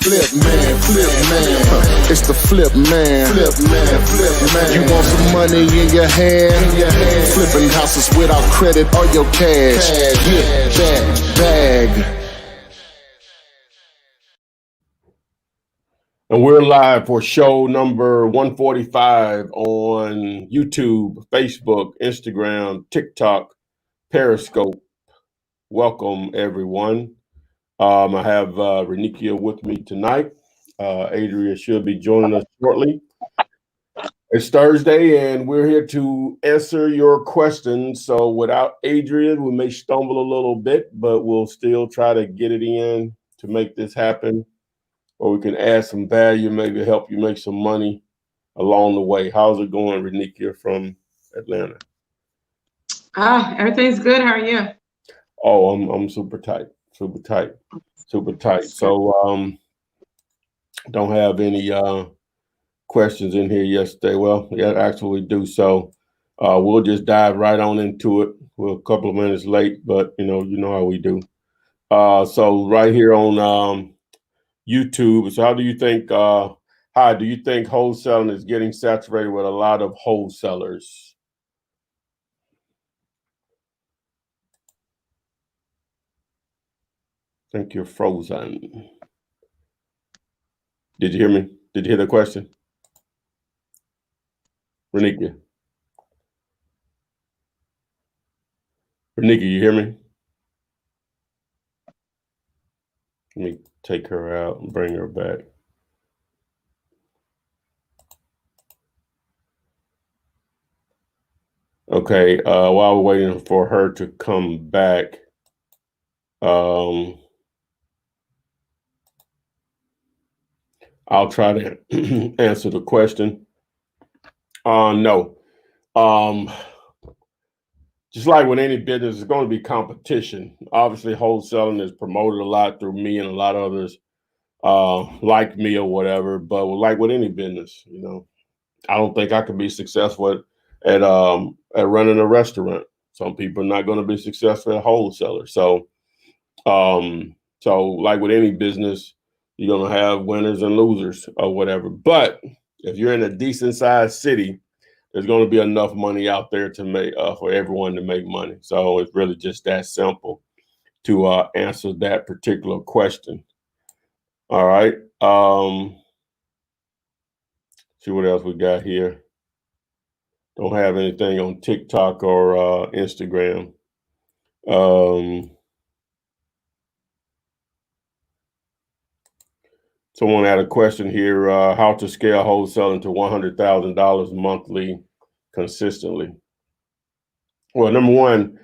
Flip man, it's the flip man. You want some money in your hand? Flipping houses without credit or your cash. Get that bag. And we're live for show number 145 on YouTube, Facebook, Instagram, TikTok, Periscope. Welcome, everyone. I have Renikia with me tonight. Adria should be joining us shortly. It's Thursday, and we're here to answer your questions. So without Adrian, we may stumble a little bit, but we'll still try to get it in to make this happen. Or we can add some value, maybe help you make some money along the way. How's it going, Renikia from Atlanta? Everything's good. How are you? Oh, I'm super tight. So don't have any questions in here yesterday. Well, yeah, actually we do. So we'll just dive right on into it. We're a couple of minutes late, but you know how we do. So right here on YouTube. So how do you think wholesaling is getting saturated with a lot of wholesalers? I think you're frozen. Did you hear me? Did you hear the question? Renika, you hear me? Let me take her out and bring her back. Okay, while we're waiting for her to come back, I'll try to answer the question. No. Just like with any business, it's going to be competition. Obviously, wholesaling is promoted a lot through me and a lot of others like me or whatever. But like with any business, I don't think I could be successful at running a restaurant. Some people are not going to be successful at wholesaler. So like with any business, you're going to have winners and losers or whatever. But if you're in a decent sized city, there's going to be enough money out there to make for everyone to make money. So it's really just that simple to answer that particular question. All right. See what else we got here. Don't have anything on TikTok or Instagram. Someone had a question here, how to scale wholesaling to $100,000 monthly consistently. Well, number one,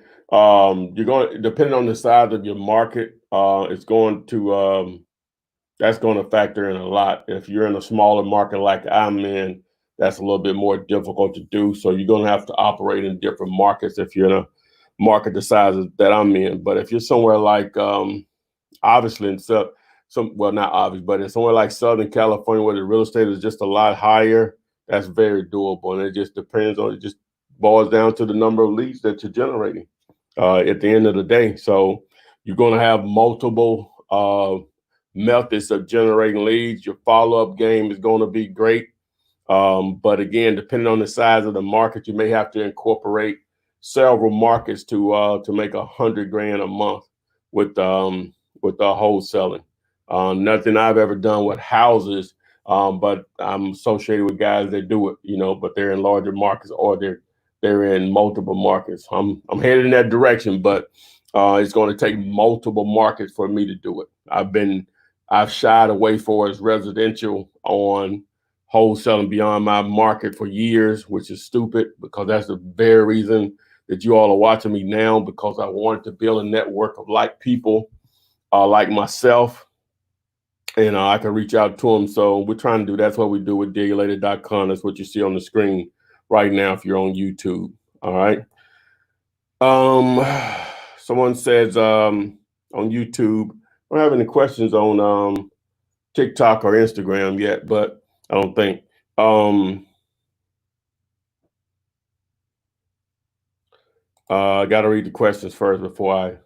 you're going, depending on the size of your market, that's going to factor in a lot. If you're in a smaller market like I'm in, that's a little bit more difficult to do. So you're going to have to operate in different markets if you're in a market the size that I'm in. But if you're somewhere like, obviously in not obvious, but in somewhere like Southern California where the real estate is just a lot higher, that's very doable. And it just depends on, it just boils down to the number of leads that you're generating at the end of the day. So you're going to have multiple methods of generating leads. Your follow-up game is going to be great. But again, depending on the size of the market, you may have to incorporate several markets to make $100,000 a month with wholesaling. Nothing I've ever done with houses, but I'm associated with guys that do it, but they're in larger markets or they're in multiple markets. I'm headed in that direction, but it's going to take multiple markets for me to do it. I've shied away for as residential on wholesaling beyond my market for years, which is stupid because that's the very reason that you all are watching me now, because I wanted to build a network of like people like myself, and I can reach out to them. So we're trying to do, that's what we do with digulated.com. That's what you see on the screen right now if you're on YouTube. All right. Someone says on YouTube, I don't have any questions on TikTok or Instagram yet, but I don't think. I got to read the questions first before I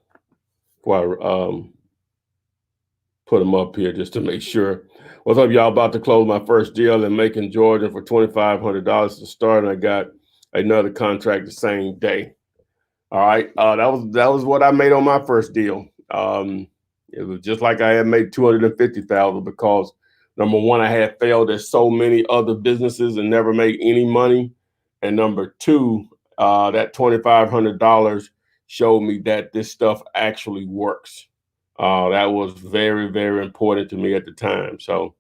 put them up here just to make sure. What's up, y'all? About to close my first deal in Macon, Georgia for $2,500 to start, and I got another contract the same day. All right, that was what I made on my first deal. It was just like I had made $250,000 because number one, I had failed at so many other businesses and never made any money, and number two, that $2,500 showed me that this stuff actually works. That was very, very important to me at the time. So,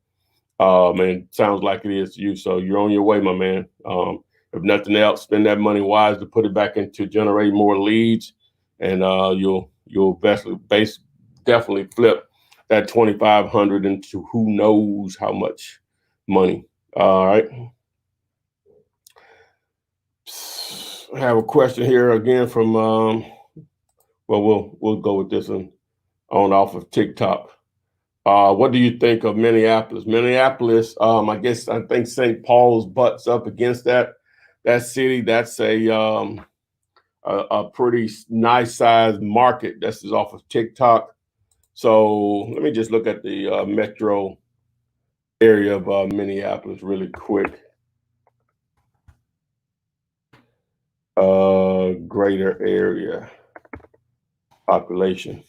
man, sounds like it is to you. So you're on your way, my man. If nothing else, spend that money wise to put it back into generating more leads, and you'll definitely flip that 2,500 into who knows how much money. All right. I have a question here again from well, we'll go with this one on off of TikTok. What do you think of Minneapolis? Minneapolis, I think St. Paul's butts up against that city. That's a pretty nice sized market. This is off of TikTok. So let me just look at the metro area of Minneapolis really quick. Greater area population.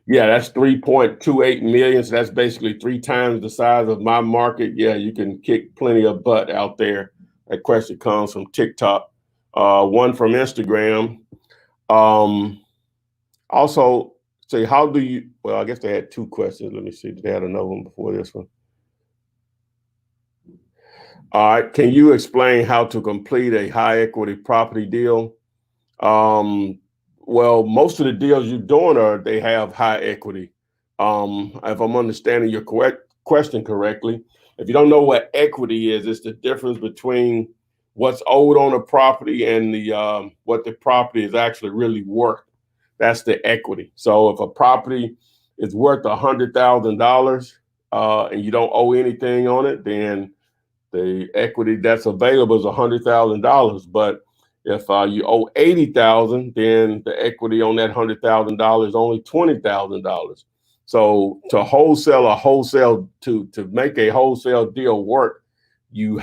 Yeah, that's 3.28 million. So that's basically 3 times the size of my market. Yeah, you can kick plenty of butt out there. That question comes from TikTok. One from Instagram. Also, say, how do you, well, I guess they had 2 questions. Let me see. They had another one before this one. All right. Can you explain how to complete a high equity property deal? Well, most of the deals you're doing they have high equity. If I'm understanding your question correctly, if you don't know what equity is, it's the difference between what's owed on a property and the what the property is actually really worth. That's the equity. So if a property is worth $100,000 and you don't owe anything on it, then the equity that's available is $100,000. But if you owe $80,000, then the equity on that $100,000 is only $20,000. So to make a wholesale deal work, you're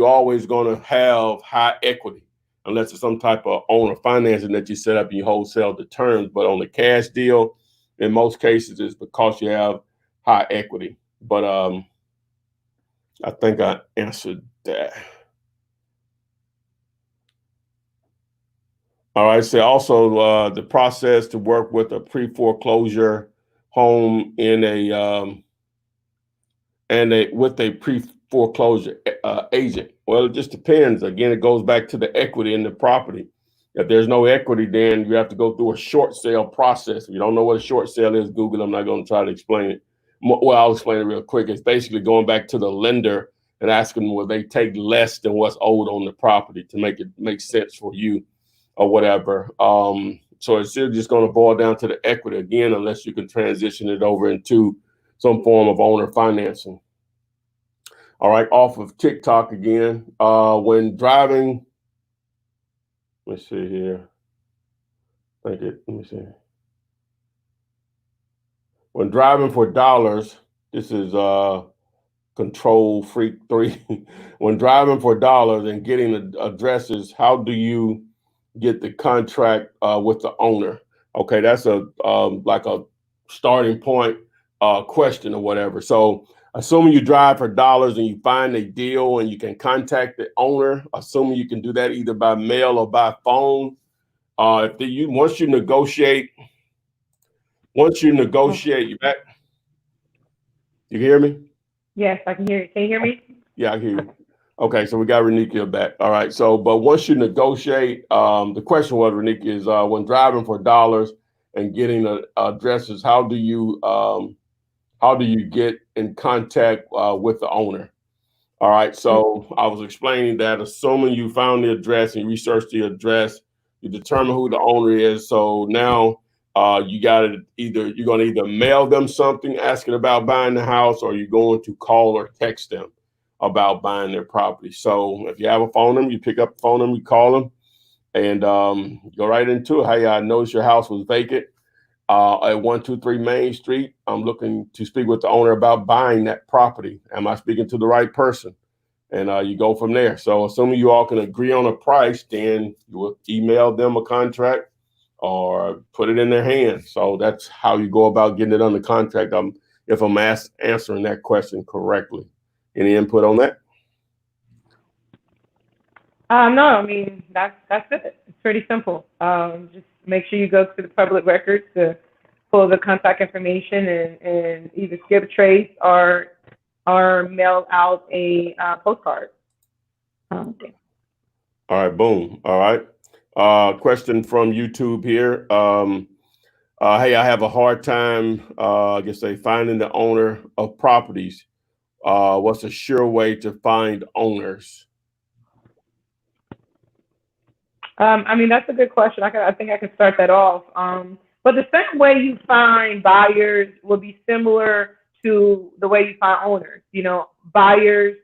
always going to have high equity, unless it's some type of owner financing that you set up and you wholesale the terms. But on the cash deal, in most cases, it's because you have high equity. But I think I answered that. All right. So also the process to work with a pre-foreclosure home in with a pre-foreclosure agent. Well, it just depends. Again, it goes back to the equity in the property. If there's no equity, then you have to go through a short sale process. If you don't know what a short sale is, Google. I'm not going to try to explain it. Well, I'll explain it real quick. It's basically going back to the lender and asking will they take less than what's owed on the property to make it make sense for you or whatever. So it's still just going to boil down to the equity again, unless you can transition it over into some form of owner financing. All right, off of TikTok again. When driving, let's see here. Let me see. When driving for dollars, this is Control Freak 3. When driving for dollars and getting the addresses, how do you get the contract with the owner? Okay, that's a like a starting point question or whatever. So assuming you drive for dollars and you find a deal and you can contact the owner, assuming you can do that either by mail or by phone. Once you negotiate, you back. You hear me? Yes, I can hear you. Can you hear me? Yeah, I hear you. Okay, so we got Renika back. All right, but once you negotiate, the question was, Renika, is when driving for dollars and getting addresses, how do you get in contact with the owner? All right, so I was explaining that assuming you found the address and you researched the address, you determine who the owner is. So now you're going to either mail them something asking about buying the house, or you're going to call or text them about buying their property. So if you have a phone number, you pick up the phone number, you call them, and go right into it. Hey, I noticed your house was vacant, at 123 Main Street. I'm looking to speak with the owner about buying that property. Am I speaking to the right person? And you go from there. So assuming you all can agree on a price, then you will email them a contract or put it in their hands. So that's how you go about getting it under contract. If I'm answering that question correctly. Any input on that? No, I mean that's it. It's pretty simple. Just make sure you go to the public records to pull the contact information and either skip trace or mail out a postcard. Okay. All right, boom. All right. Question from YouTube here. Hey, I have a hard time, finding the owner of properties. What's a sure way to find owners? I mean, that's a good question. I think I can start that off. But the same way you find buyers will be similar to the way you find owners. You know, buyers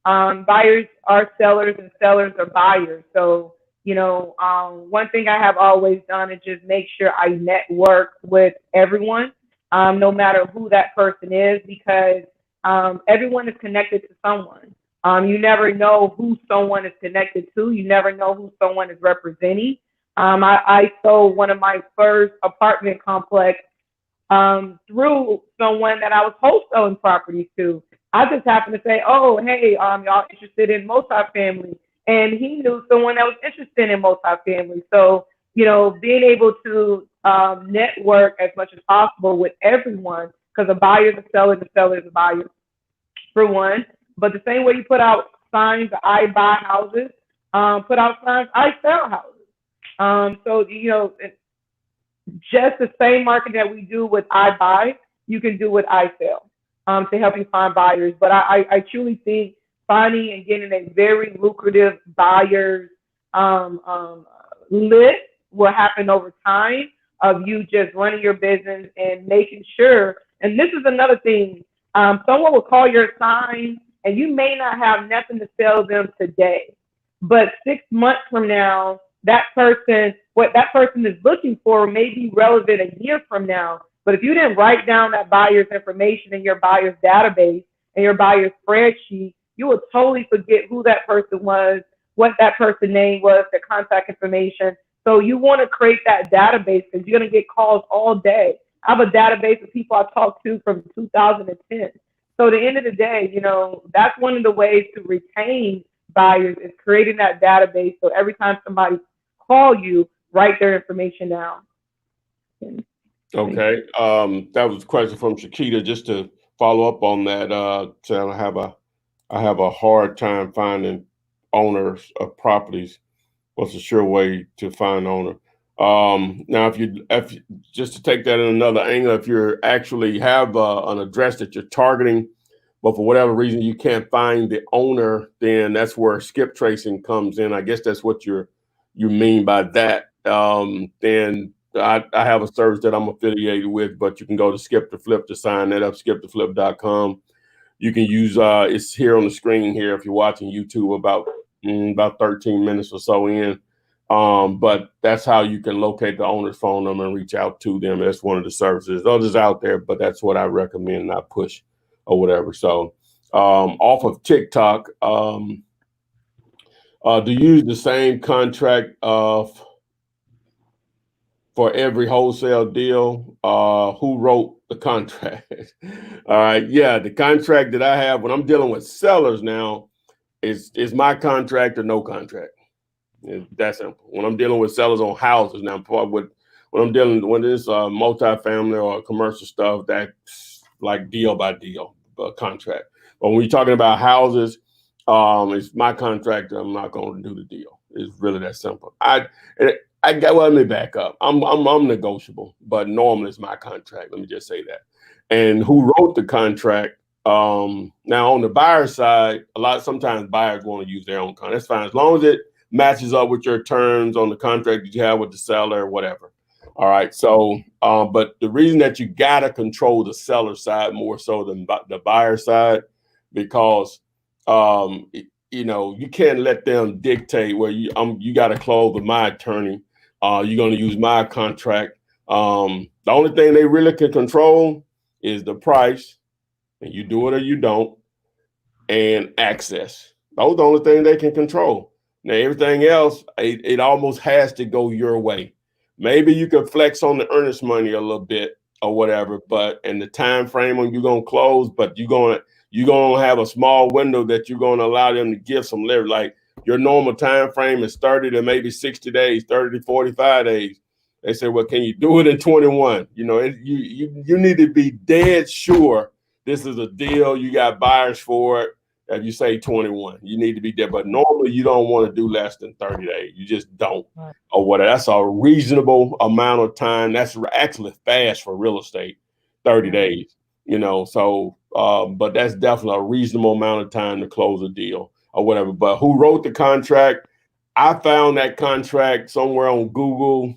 are sellers and sellers are buyers. So, you know, one thing I have always done is just make sure I network with everyone, no matter who that person is, because everyone is connected to someone. You never know who someone is connected to. You never know who someone is representing. I sold one of my first apartment complex through someone that I was wholesaling properties to. I just happened to say, "Oh, hey, y'all interested in multifamily?" And he knew someone that was interested in multifamily. So, you know, being able to network as much as possible with everyone, because a buyer is a seller, the seller is a buyer, for one. But the same way you put out signs, I buy houses, put out signs, I sell houses. So, you know, just the same market that we do with I buy, you can do with I sell, to help you find buyers. But I truly think finding and getting a very lucrative buyers list will happen over time of you just running your business and making sure. And this is another thing. Someone will call your sign and you may not have nothing to sell them today, but 6 months from now, what that person is looking for may be relevant a year from now. But if you didn't write down that buyer's information in your buyer's database and your buyer's spreadsheet, you will totally forget who that person was, what that person's name was, their contact information. So you want to create that database because you're going to get calls all day. I have a database of people I talked to from 2010. So at the end of the day, you know, that's one of the ways to retain buyers is creating that database. So every time somebody call you, write their information down. Okay. That was a question from Shakita. Just to follow up on that, so I have a hard time finding owners of properties. What's a sure way to find owner? Now, if you just to take that in another angle, if you actually have an address that you're targeting, but for whatever reason you can't find the owner, then that's where skip tracing comes in. I guess that's what you mean by that. Then I have a service that I'm affiliated with, but you can go to Skip to Flip to sign that up, skiptoflip.com. You can use it's here on the screen here if you're watching YouTube about 13 minutes or so in. But that's how you can locate the owner's phone number and reach out to them. That's one of the services. Others out there, but that's what I recommend and I push or whatever. So off of TikTok, do you use the same contract for every wholesale deal? Who wrote the contract? All right. Yeah, the contract that I have when I'm dealing with sellers now is my contract or no contract. It's that simple. When I'm dealing with sellers on houses now, when I'm dealing with this multifamily or commercial stuff, that's like deal by deal contract. But when you're talking about houses, it's my contract. I'm not going to do the deal. It's really that simple. Let me back up. I'm negotiable, but normally it's my contract. Let me just say that. And who wrote the contract? Now on the buyer side, sometimes buyers want to use their own contract. That's fine as long as it matches up with your terms on the contract that you have with the seller or whatever. All right. So, but the reason that you gotta control the seller side more so than the buyer side, because you know you can't let them dictate where you got to close with my attorney. You're going to use my contract. The only thing they really can control is the price, and you do it or you don't, and access. Those are the only things they can control. Now, everything else, it almost has to go your way. Maybe you can flex on the earnest money a little bit or whatever, but in the time frame when you're gonna close, but you're gonna have a small window that you're gonna allow them to give some leverage. Like your normal time frame is 30 to maybe 60 days, 30 to 45 days. They say, well, can you do it in 21? You need to be dead sure this is a deal. You got buyers for it. If you say 21, you need to be there. But normally you don't want to do less than 30 days. You just don't. Right. Or whatever. That's a reasonable amount of time. That's actually fast for real estate, 30 days. So but that's definitely a reasonable amount of time to close a deal or whatever. But who wrote the contract? I found that contract somewhere on Google,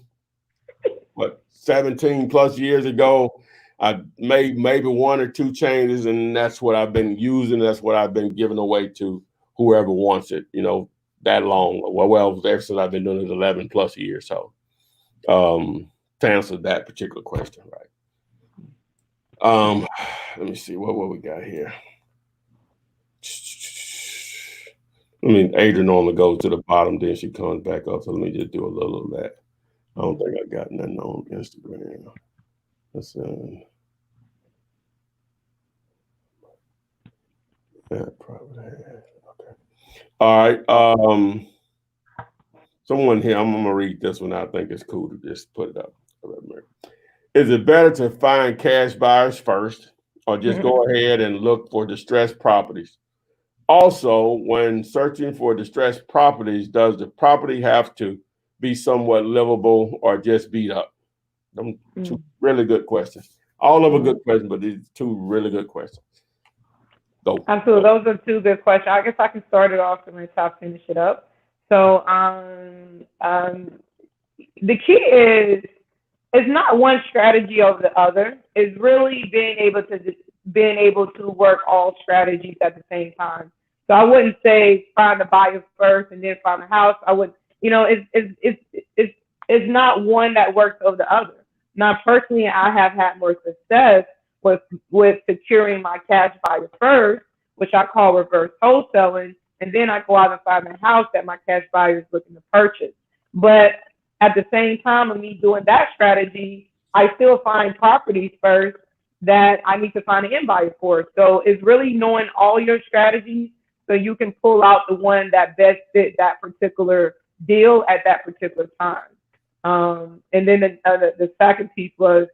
17 plus years ago. I made maybe one or two changes, and that's what I've been using. That's what I've been giving away to whoever wants it, that long. Well, ever since I've been doing it 11 plus years. So to answer that particular question, right. Let me see what we got here. Adrian normally goes to the bottom, then she comes back up. So let me just do a little of that. I don't think I got nothing on Instagram. Let's see. Okay. All right. Someone here, I'm gonna read this one. I think it's cool to just put it up. Is it better to find cash buyers first, or just go ahead and look for distressed properties? Also, when searching for distressed properties, does the property have to be somewhat livable or just beat up? Them two really good questions. All of them good questions, but these two really good questions. Go. Absolutely. Those are two good questions. I guess I can start it off and let Top finish it up. So the key is it's not one strategy over the other. It's really being able to work all strategies at the same time. So I wouldn't say find a buyer first and then find a house. I would, it's not one that works over the other. Now, personally, I have had more success with securing my cash buyer first, which I call reverse wholesaling, and then I go out and find a house that my cash buyer is looking to purchase. But at the same time of me doing that strategy, I still find properties first that I need to find an end buyer for. So it's really knowing all your strategies so you can pull out the one that best fit that particular deal at that particular time. And then the second piece was,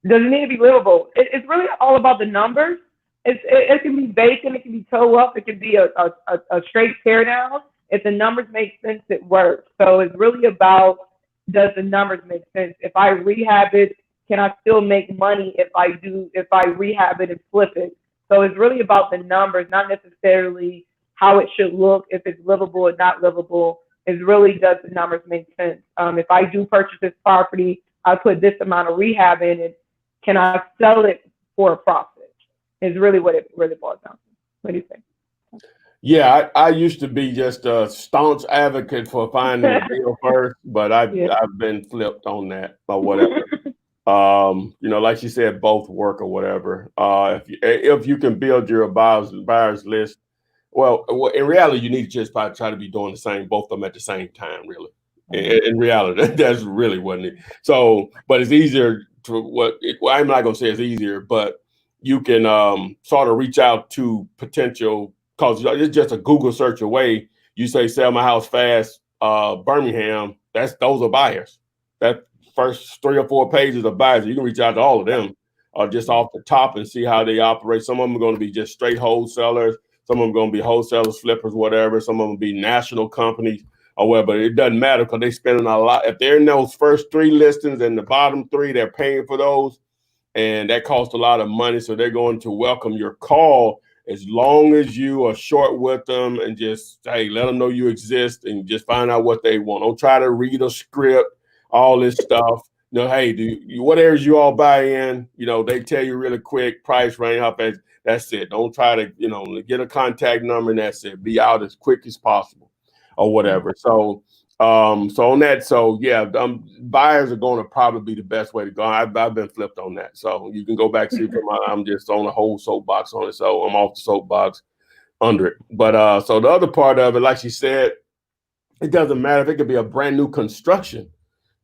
does it need to be livable? It's really all about the numbers. It can be vacant, it can be toe up, it can be a straight tear down. If the numbers make sense, it works. So it's really about, does the numbers make sense? If I rehab it, can I still make money if I rehab it and flip it? So it's really about the numbers, not necessarily how it should look, if it's livable or not livable. It's really, does the numbers make sense? If I do purchase this property, I put this amount of rehab in it, can I sell it for a profit? Is really what it really boils down to. What do you think? Yeah, I used to be just a staunch advocate for finding a deal first, but I've been flipped on that or whatever. Like you said, both work or whatever. If you can build your buyers list, well, in reality, you need to just probably try to be doing both of them at the same time, really. In reality, that's really what it is. So, but it's easier I'm not going to say it's easier, but you can sort of reach out to potential, because it's just a Google search away. You say, sell my house fast, Birmingham, those are buyers. That first 3 or 4 pages of buyers, you can reach out to all of them just off the top and see how they operate. Some of them are going to be just straight wholesalers. Some of them are going to be wholesalers, flippers, whatever. Some of them will be national companies or whatever. It doesn't matter because they're spending a lot. If they're in those first 3 listings and the bottom 3, they're paying for those. And that costs a lot of money. So they're going to welcome your call as long as you are short with them and just, hey, let them know you exist and just find out what they want. Don't try to read a script, all this stuff. Hey, what areas you all buy in? They tell you really quick, price range, up as that's it. Don't try to, get a contact number and that's it. Be out as quick as possible or whatever. So So on that, buyers are going to probably be the best way to go. I've been flipped on that. So you can go back see from I'm just on a whole soapbox on it. So I'm off the soapbox under it. But so the other part of it, like she said, it doesn't matter if it could be a brand new construction.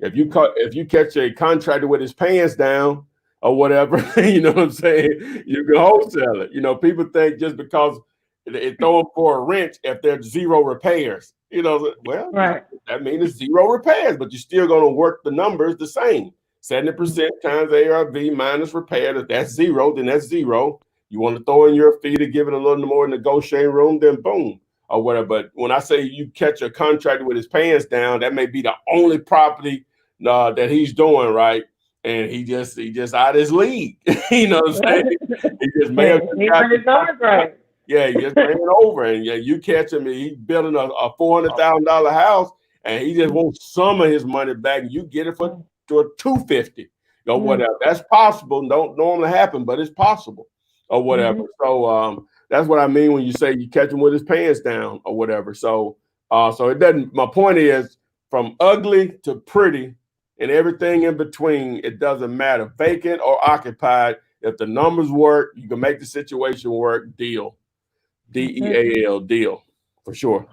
If you catch a contractor with his pants down or whatever, you know what I'm saying, you can wholesale it. You know, people think just because they throw them for a wrench if there's zero repairs, you know, well, Right. that means it's zero repairs, but you're still going to work the numbers the same. 70% times ARV minus repair. If that's zero, then that's zero. You want to throw in your fee to give it a little more negotiating room, then boom, or whatever. But when I say you catch a contractor with his pants down, that may be the only property that he's doing, right? And he just out of his league. You know what I'm saying? He just may have got his numbers right. Yeah, he just ran over, and you catch him. He's building a $400,000 house, and he just wants some of his money back, and you get it for $250 or whatever. That's possible. Don't normally happen, but it's possible or whatever. So that's what I mean when you say you catch him with his pants down or whatever. So it doesn't. My point is, from ugly to pretty and everything in between, it doesn't matter, vacant or occupied. If the numbers work, you can make the situation work. Deal. DEAL, deal, for sure.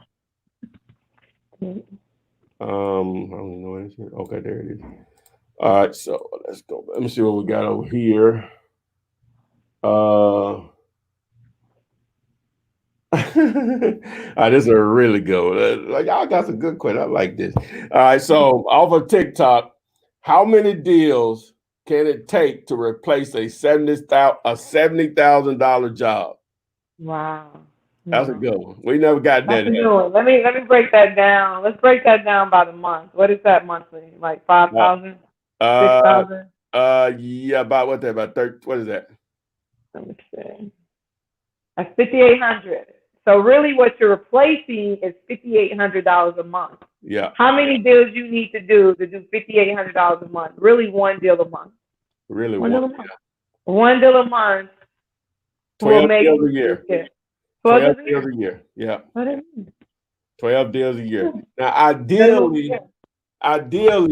I don't know anything. Okay, there it is. All right, so let's go. Let me see what we got over here. This is a really good one. Like, y'all got some good questions. I like this. All right, so off of TikTok, how many deals can it take to replace a $70,000 job? Wow. That's a good one. We never got that. Let me break that down. Let's break that down by the month. What is that monthly? Like 5,000? 6,000? Yeah, about what? About 30. What is that? Let me see. That's $5,800. So really, what you're replacing is $5,800 a month. Yeah. How many deals you need to do $5,800 a month? Really, one deal a month. Really, one deal a month. Yeah. One deal a month. 12 deals a year. Yeah. 12 deals a year. Yeah. 12 deals a year. Now, ideally,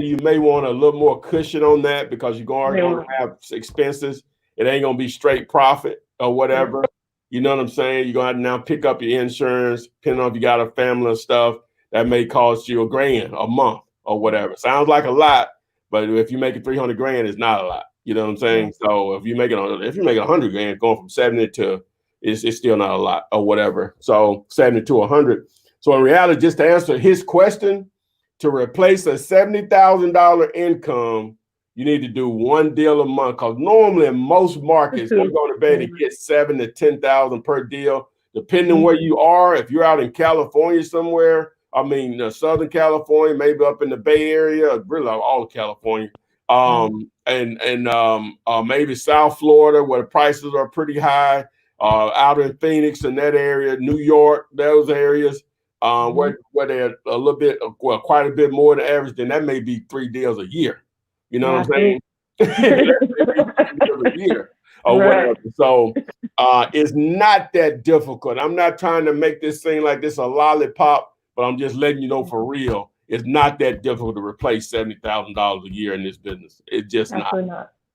you may want a little more cushion on that because you're going to have expenses. It ain't going to be straight profit or whatever. You know what I'm saying? You're going to have to now pick up your insurance, depending on if you got a family and stuff. That may cost you $1,000 a month or whatever. Sounds like a lot, but if you make it $300,000, it's not a lot. You know what I'm saying? So if you make it $100,000, going from 70 to it's still not a lot or whatever. So 70 to 100. So in reality, just to answer his question, to replace a $70,000 income, you need to do one deal a month. Because normally in most markets, they go to bed and get 7,000 to 10,000 per deal, depending on where you are. If you're out in California somewhere, Southern California, maybe up in the Bay Area, really all of California, and maybe South Florida where the prices are pretty high. Out in Phoenix and that area, New York, those areas, where they're a little bit, quite a bit more than average, then that may be 3 deals a year. You know what I'm saying? 3 deals a year or whatever. So it's not that difficult. I'm not trying to make this seem like this a lollipop, but I'm just letting you know for real, it's not that difficult to replace $70,000 a year in this business. It's just not.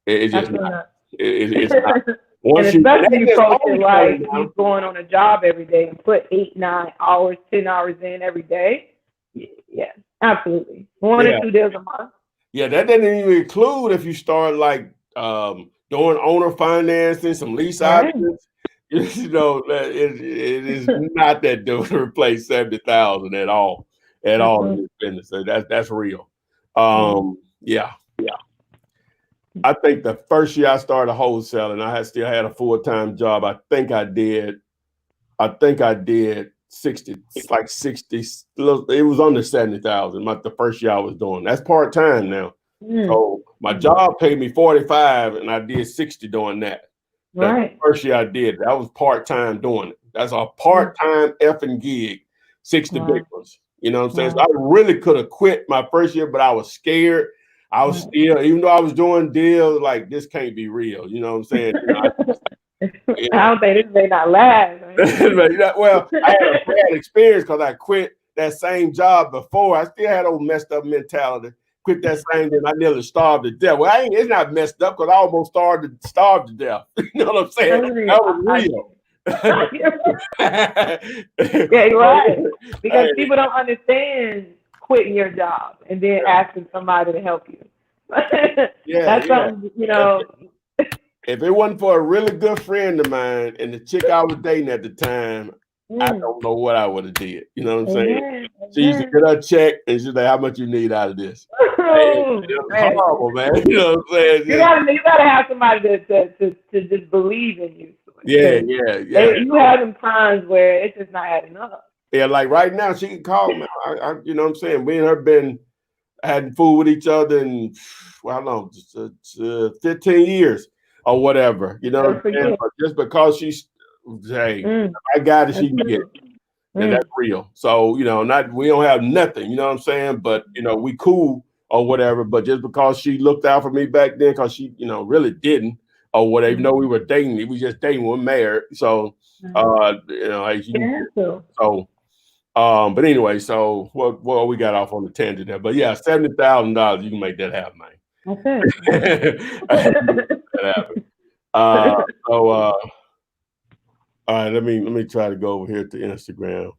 It's just not. It's not. And especially you approach it like you're going on a job every day and put 8, 9 hours, 10 hours in every day. Yeah, absolutely. 1 or 2 deals a month. Yeah, that doesn't even include if you start like doing owner financing, some lease options. You know, it is not that difficult to replace 70,000 at all in this business. So that's real. Yeah. I think the first year I started wholesaling, I still had a full-time job. I think I did 60, like 60. It was under 70,000. The first year I was doing. That's part-time now. So my job paid me 45, and I did 60 doing that. That's the first year I did. That was part-time doing it. That's a part-time effing gig. 60 big ones. You know what I'm saying? So I really could have quit my first year, but I was scared. I was still, even though I was doing deals, like this can't be real. You know what I'm saying? I don't think this may not last. Well, I had a bad experience because I quit that same job before, I still had old messed up mentality. Quit that same thing. I nearly starved to death. Well, it's not messed up because I almost starved to death. You know what I'm saying? That was real. Yeah, you're right. Because people don't understand quitting your job and then asking somebody to help you. That's something, you know. If it wasn't for a really good friend of mine and the chick I was dating at the time, I don't know what I would have did. You know what I'm saying? She used to get her check and she's like, "How much you need out of this?" It was horrible, man. You know what I'm saying? You gotta have somebody to just believe in you. Yeah. You have some times where it's just not adding up. Yeah, like right now, she can call me. You know what I'm saying? We and her been having food with each other in, well, how long? Just 15 years or whatever. You know what I'm saying? But just because she's, hey, I got it, she can get it. And that's real. So, you know, we don't have nothing, you know what I'm saying? But, you know, we cool or whatever. But just because she looked out for me back then, because she, you know, really didn't or whatever, even though we were dating, we were just dating, we were married. So, you know, like so, but anyway, so well, we got off on the tangent there. But yeah, $70,000, you can make that happen, man. That happen. All right, let me try to go over here to Instagram.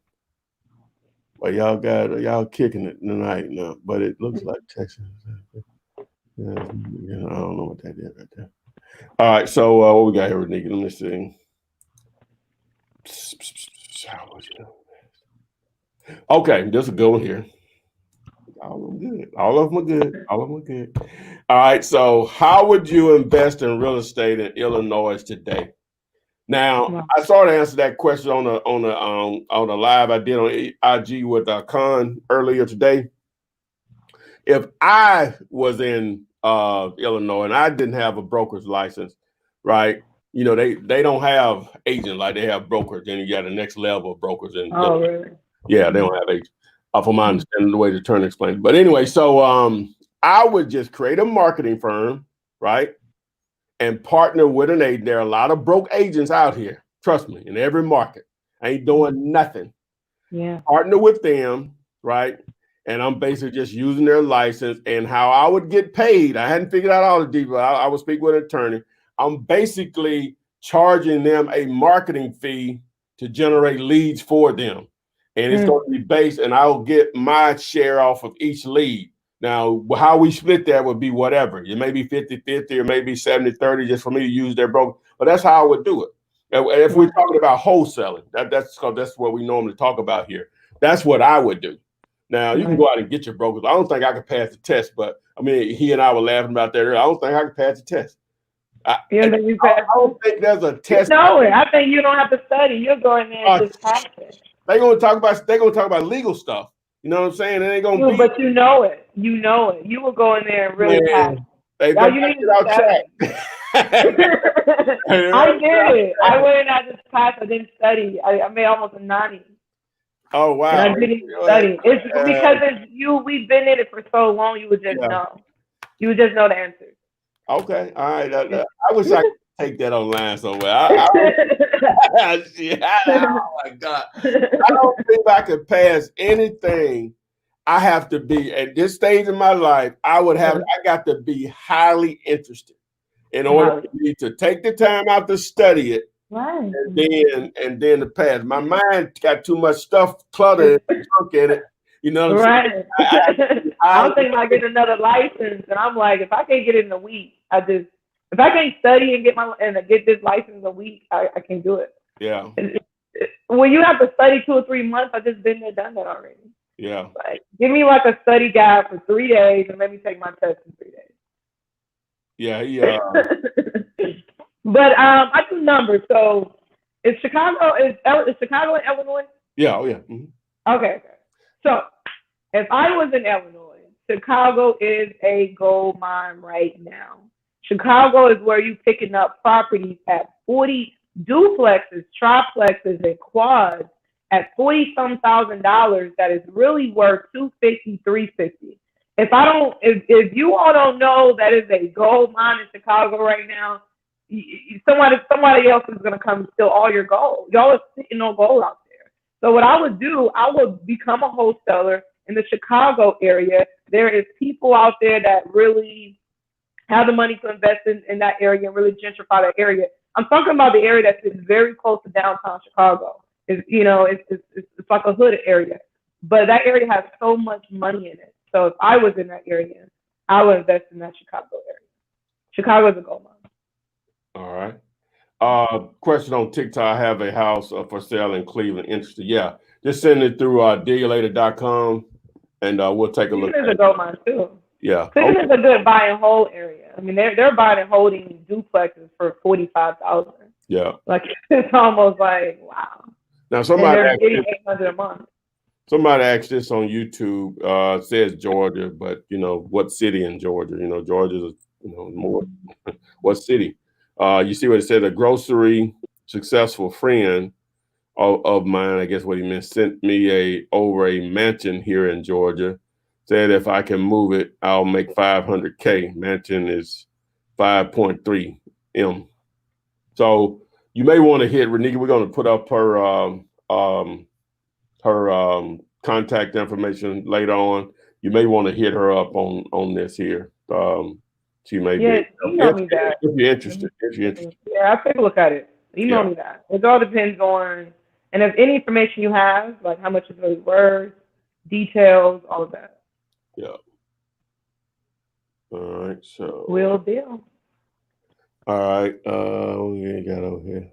Well, y'all kicking it tonight now, but it looks like Texas. Yeah, I don't know what that is right there. All right, so what we got here, Nikki? Let me see. Okay, there's a good one here. All of them good. All of them are good. All right, so how would you invest in real estate in Illinois today? Now, I started to answer that question on the live I did on IG with Con earlier today. If I was in Illinois and I didn't have a broker's license, right? You know, they don't have agents like they have brokers. Then you got the next level of brokers. Really? Yeah, they don't have agents. From my understanding, the way the term explained. But anyway, so I would just create a marketing firm, right? And partner with an agent. There are a lot of broke agents out here. Trust me, in every market. I ain't doing nothing. Yeah. Partner with them, right? And I'm basically just using their license and how I would get paid. I hadn't figured out all the details. I would speak with an attorney. I'm basically charging them a marketing fee to generate leads for them. And it's going to be based, and I'll get my share off of each lead. Now, how we split that would be whatever. It may be 50-50 or maybe 70-30 just for me to use their broker. But that's how I would do it. And if we're talking about wholesaling, that's what we normally talk about here. That's what I would do. Now, you can go out and get your brokers. I don't think I could pass the test, but I mean, he and I were laughing about that earlier. I don't think I could pass the test. I don't think there's a test. No, I think you don't have to study. You're going there and just pass it. They're gonna talk about legal stuff. You know what I'm saying? It ain't gonna be. But you know it. You know it. You will go in there and really pass. You need to track. I did it. I went and I just passed. I didn't study. I made almost a 90. Oh wow! And I didn't study. It's because we've been in it for so long. You would just know. You would just know the answers. Okay, all right. I wish I could take that online somewhere. Oh my God! I don't think I could pass anything. I have to be at this stage in my life. I got to be highly interested in order for me to take the time out to study it. Right. And then to pass. My mind got too much stuff cluttered and junk in it. You know what I'm saying? I'm thinking about getting another license, and I'm like, if I can't get it in a week, if I can't study and get this license a week, I can't do it. Yeah. Well, you have to study 2 or 3 months. I've just been there, done that already. Yeah. Like, give me like a study guide for 3 days and let me take my test in 3 days. Yeah. But I do numbers. So is Chicago in Illinois? Yeah. Oh yeah. Mm-hmm. Okay. So if I was in Illinois, Chicago is a gold mine right now. Chicago is where you picking up properties at 40 duplexes, triplexes, and quads at $40-some thousand that is really worth $250, $350. If you all don't know that is a gold mine in Chicago right now, somebody else is gonna come steal all your gold. Y'all are sitting on gold out there. So what I would do, I would become a wholesaler in the Chicago area. There is people out there that really have the money to invest in that area and really gentrify that area. I'm talking about the area that's very close to downtown Chicago. It's like a hood area, but that area has so much money in it. So if I was in that area, I would invest in that Chicago area. Chicago is a gold mine. All right. Question on TikTok. I have a house for sale in Cleveland. Interested? Yeah. Just send it through dealulator.com and we'll take a look. Cleveland is a gold mine too. Yeah. Cleveland is a good buy and hold area. I mean, they're buying and holding duplexes for $45,000. Yeah. Like it's almost like wow. Now somebody and they're asked getting $800 a month. Somebody asked this on YouTube. It says Georgia, but what city in Georgia? Georgia's more. What city? You see what it said? A grocery successful friend of mine, I guess what he meant, sent me over a mansion here in Georgia. Said if I can move it, I'll make $500K. Mansion is 5.3 M. So you may want to hit Renika. We're going to put up her contact information later on. You may want to hit her up on this here. She may be. Email me that. If you're interested. Yeah, I'll take a look at it. Email me that. It all depends on, and if any information you have, like how much it's really worth, details, all of that. Yeah. All right. So. Will do. All right. What we got over here?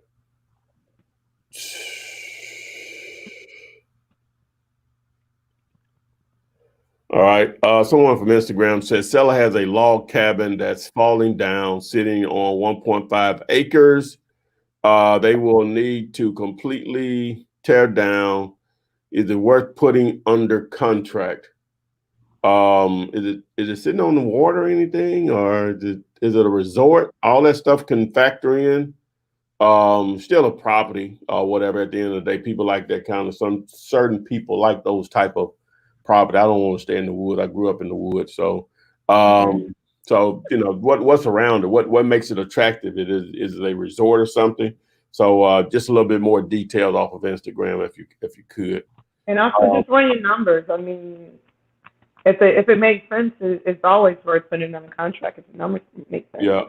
All right. Someone from Instagram says seller has a log cabin that's falling down, sitting on 1.5 acres. They will need to completely tear down. Is it worth putting under contract? Is it sitting on the water or anything, or is it a resort? All that stuff can factor in. Still a property or whatever. At the end of the day, people like that kind of. Some certain people like those type of property. I don't want to stay in the woods. I grew up in the woods, so what's around it? What makes it attractive? Is it a resort or something? So just a little bit more details off of Instagram if you could. And also just run your numbers. I mean, if it makes sense, it's always worth putting on a contract if the numbers make sense. Yeah.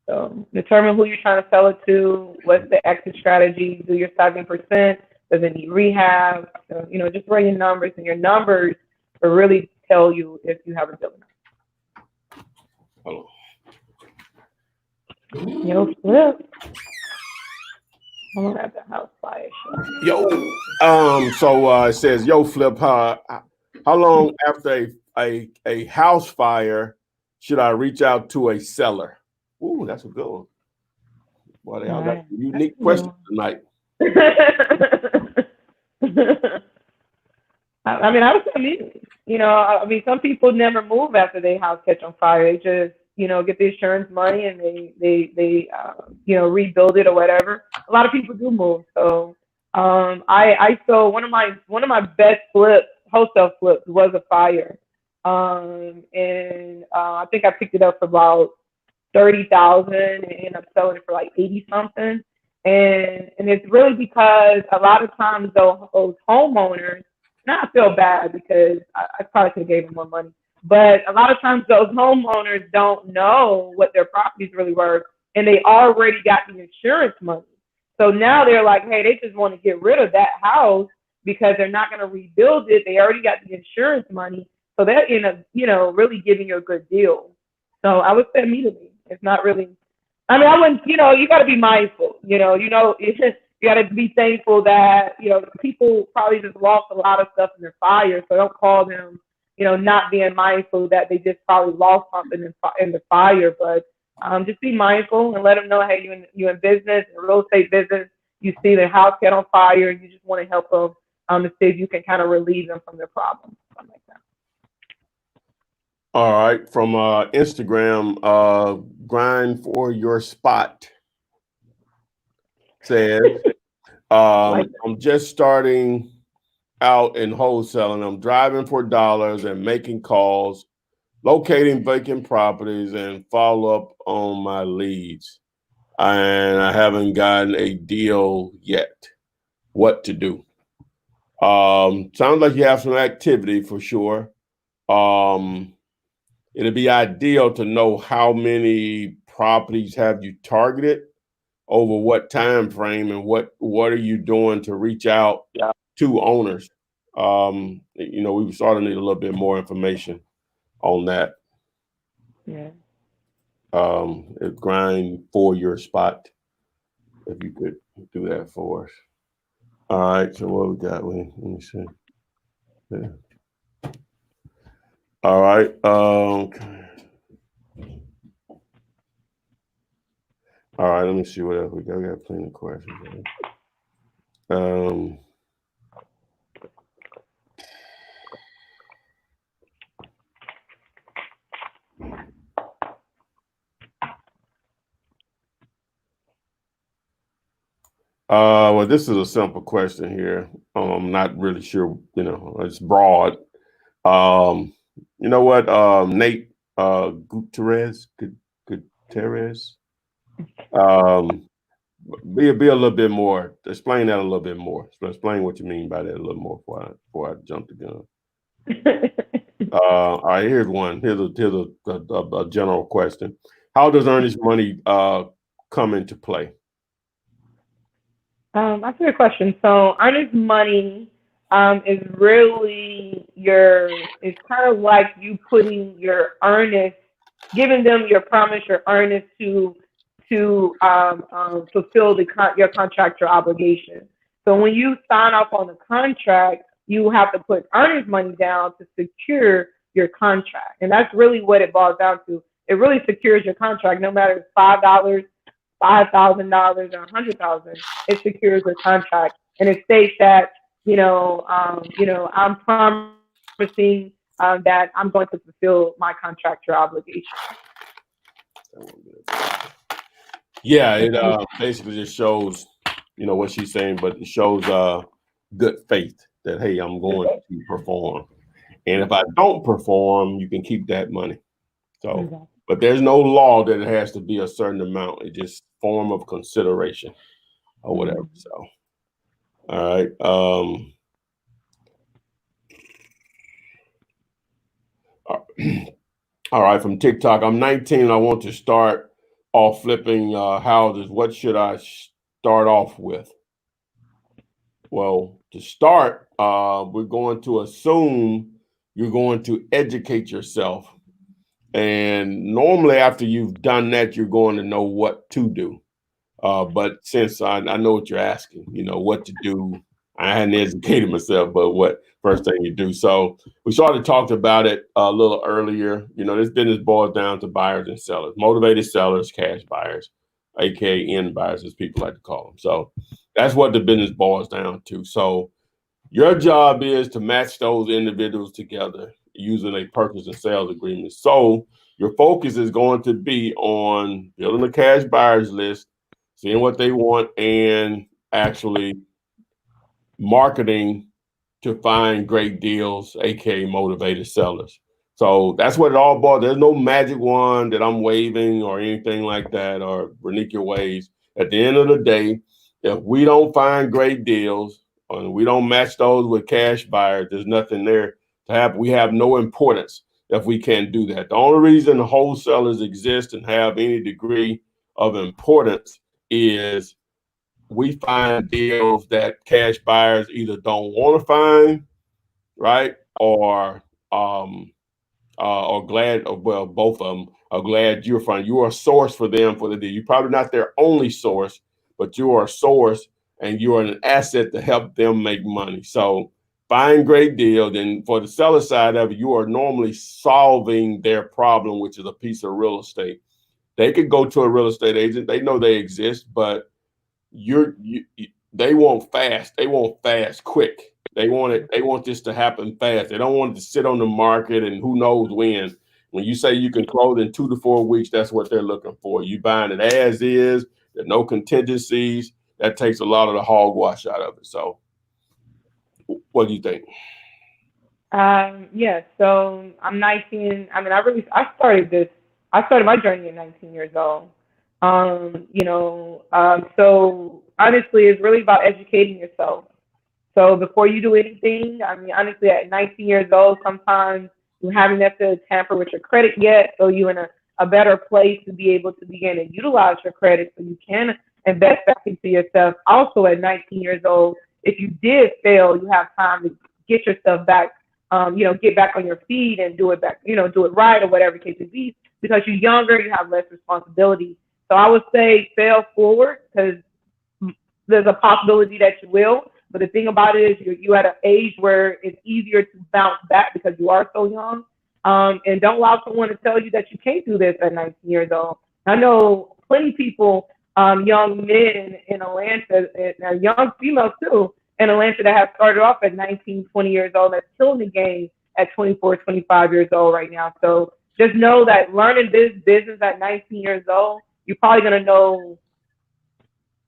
So determine who you're trying to sell it to. What's the exit strategy? Do your 7%. Does it need rehab? So, just run your numbers, and your numbers will really tell you if you have a deal or not. Yo, Flip. I'm gonna have the house fire. So it says, yo, Flip, how long after a house fire should I reach out to a seller? Ooh, that's a good one. Boy, they all got unique questions tonight. I mean, I would say immediately. Some people never move after their house catch on fire. They just, get the insurance money and they rebuild it or whatever. A lot of people do move. So, I saw one of my best wholesale flips was a fire. And I think I picked it up for about $30,000 and ended up selling it for like 80 something. And it's really because a lot of times those homeowners, and I feel bad because I probably could have gave them more money, but a lot of times those homeowners don't know what their property's really worth, and they already got the insurance money. So now they're like, hey, they just want to get rid of that house because they're not going to rebuild it. They already got the insurance money, so they're really giving you a good deal. So I would say immediately. It's not really. I mean, I wouldn't. You got to be mindful. You got to be thankful that people probably just lost a lot of stuff in the fire. So don't call them, not being mindful that they just probably lost something in the fire. But just be mindful and let them know, hey, you in business, in real estate business. You see their house get on fire, and you just want to help them to see if you can kind of relieve them from their problems, something like that. All right, from Instagram, grind for your spot says, I'm just starting out in wholesaling. I'm driving for dollars and making calls, locating vacant properties, and follow up on my leads. And I haven't gotten a deal yet. What to do? Sounds like you have some activity for sure. It'd be ideal to know how many properties have you targeted over what time frame, and what are you doing to reach out to owners. We sort of need a little bit more information on that. Yeah. Grind for your spot, if you could do that for us. All right, so what we got? Let me see. Yeah. All right. All right, let me see what else we got. We got plenty of questions. Well, this is a simple question here. I'm not really sure, it's broad. You know what, Nate Gutierrez, be a little bit more. Explain that a little bit more. Explain what you mean by that a little more before I jump the gun. All right, here's one. Here's a general question. How does Earnest money come into play? That's a good question. So earnest money is really it's kind of like you putting your earnest, giving them your promise, your earnest to fulfill your contractual obligation. So when you sign off on the contract, you have to put earnest money down to secure your contract, and that's really what it boils down to. It really secures your contract, no matter if it's $5, $5,000, or $100,000. It secures the contract, and it states that I'm promising that I'm going to fulfill my contractual obligation. Yeah, it basically just shows, what she's saying, but it shows good faith that, hey, I'm going to perform, and if I don't perform, you can keep that money. So, exactly. But there's no law that it has to be a certain amount. It's just form of consideration or whatever. So, all right. All right, from TikTok. I'm 19 and I want to start off flipping houses. What should I start off with? Well, to start, we're going to assume you're going to educate yourself. And normally after you've done that, you're going to know what to do. But since I know what you're asking, what to do, I hadn't educated myself, but what first thing you do. So we sort of talked about it a little earlier. This business boils down to buyers and sellers, motivated sellers, cash buyers, aka end buyers, as people like to call them. So that's what the business boils down to. So your job is to match those individuals together using a purchase and sales agreement. So your focus is going to be on building a cash buyers list, seeing what they want, and actually marketing to find great deals, aka motivated sellers. So that's what it all boils. There's no magic wand that I'm waving or anything like that, or Renika waves. At the end of the day, if we don't find great deals and we don't match those with cash buyers, there's nothing there to have. We have no importance if we can't do that. The only reason wholesalers exist and have any degree of importance is we find deals that cash buyers either don't want to find, right, or glad, well, both of them are glad you're finding. You are a source for them for the deal. You're probably not their only source, but you are a source and you are an asset to help them make money. So find great deal. Then for the seller side of it, you are normally solving their problem, which is a piece of real estate. They could go to a real estate agent. They know they exist, but they want fast. They want fast, quick. They want this to happen fast. They don't want it to sit on the market and who knows when. When you say you can close in 2 to 4 weeks, that's what they're looking for. You buying it as is, there's no contingencies. That takes a lot of the hogwash out of it. So what do you think? Yeah, so I'm 19. I mean, I started my journey at 19 years old. So honestly, it's really about educating yourself. So before you do anything, I mean, honestly, at 19 years old, sometimes you haven't necessarily tampered with your credit yet, so you're in a better place to be able to begin to utilize your credit so you can invest back into yourself. Also, at 19 years old, if you did fail, you have time to get yourself back, get back on your feet and do it back, do it right or whatever the case may be. Because you're younger, you have less responsibility. So I would say fail forward because there's a possibility that you will. But the thing about it is you're at an age where it's easier to bounce back because you are so young. And don't allow someone to tell you that you can't do this at 19 years old. I know plenty of people, young men in Atlanta, and young females too, in Atlanta that have started off at 19, 20 years old, that's killing the game at 24, 25 years old right now. So just know that learning this business at 19 years old, you're probably going to know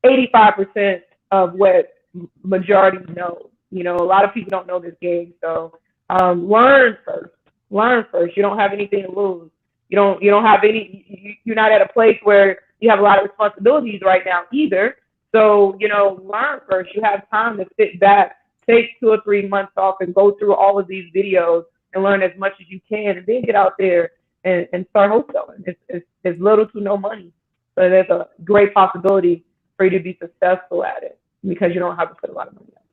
85% of what majority knows. A lot of people don't know this game. So learn first. Learn first. You don't have anything to lose. You don't have any, you're not at a place where you have a lot of responsibilities right now either. So, learn first. You have time to sit back, take 2 or 3 months off and go through all of these videos and learn as much as you can and then get out there and start wholesaling. It's little to no money. So there's a great possibility for you to be successful at it because you don't have to put a lot of money out.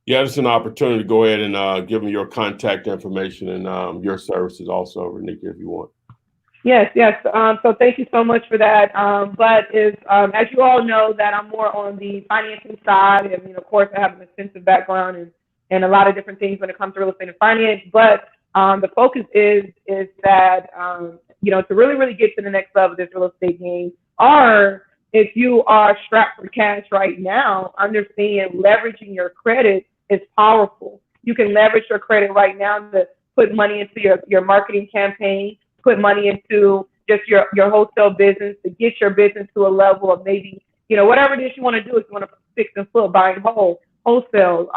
Yeah, it's an opportunity to go ahead and give them your contact information and your services also, Renika, if you want. Yes. So thank you so much for that. But as you all know, that I'm more on the financing side. I mean, of course, I have an extensive background and a lot of different things when it comes to real estate and finance. But the focus is that to really get to the next level of this real estate game, or if you are strapped for cash right now, understand leveraging your credit is powerful. You can leverage your credit right now to put money into your marketing campaign, put money into just your wholesale business to get your business to a level of maybe, whatever it is you want to do. If you want to fix and flip, buying wholesale,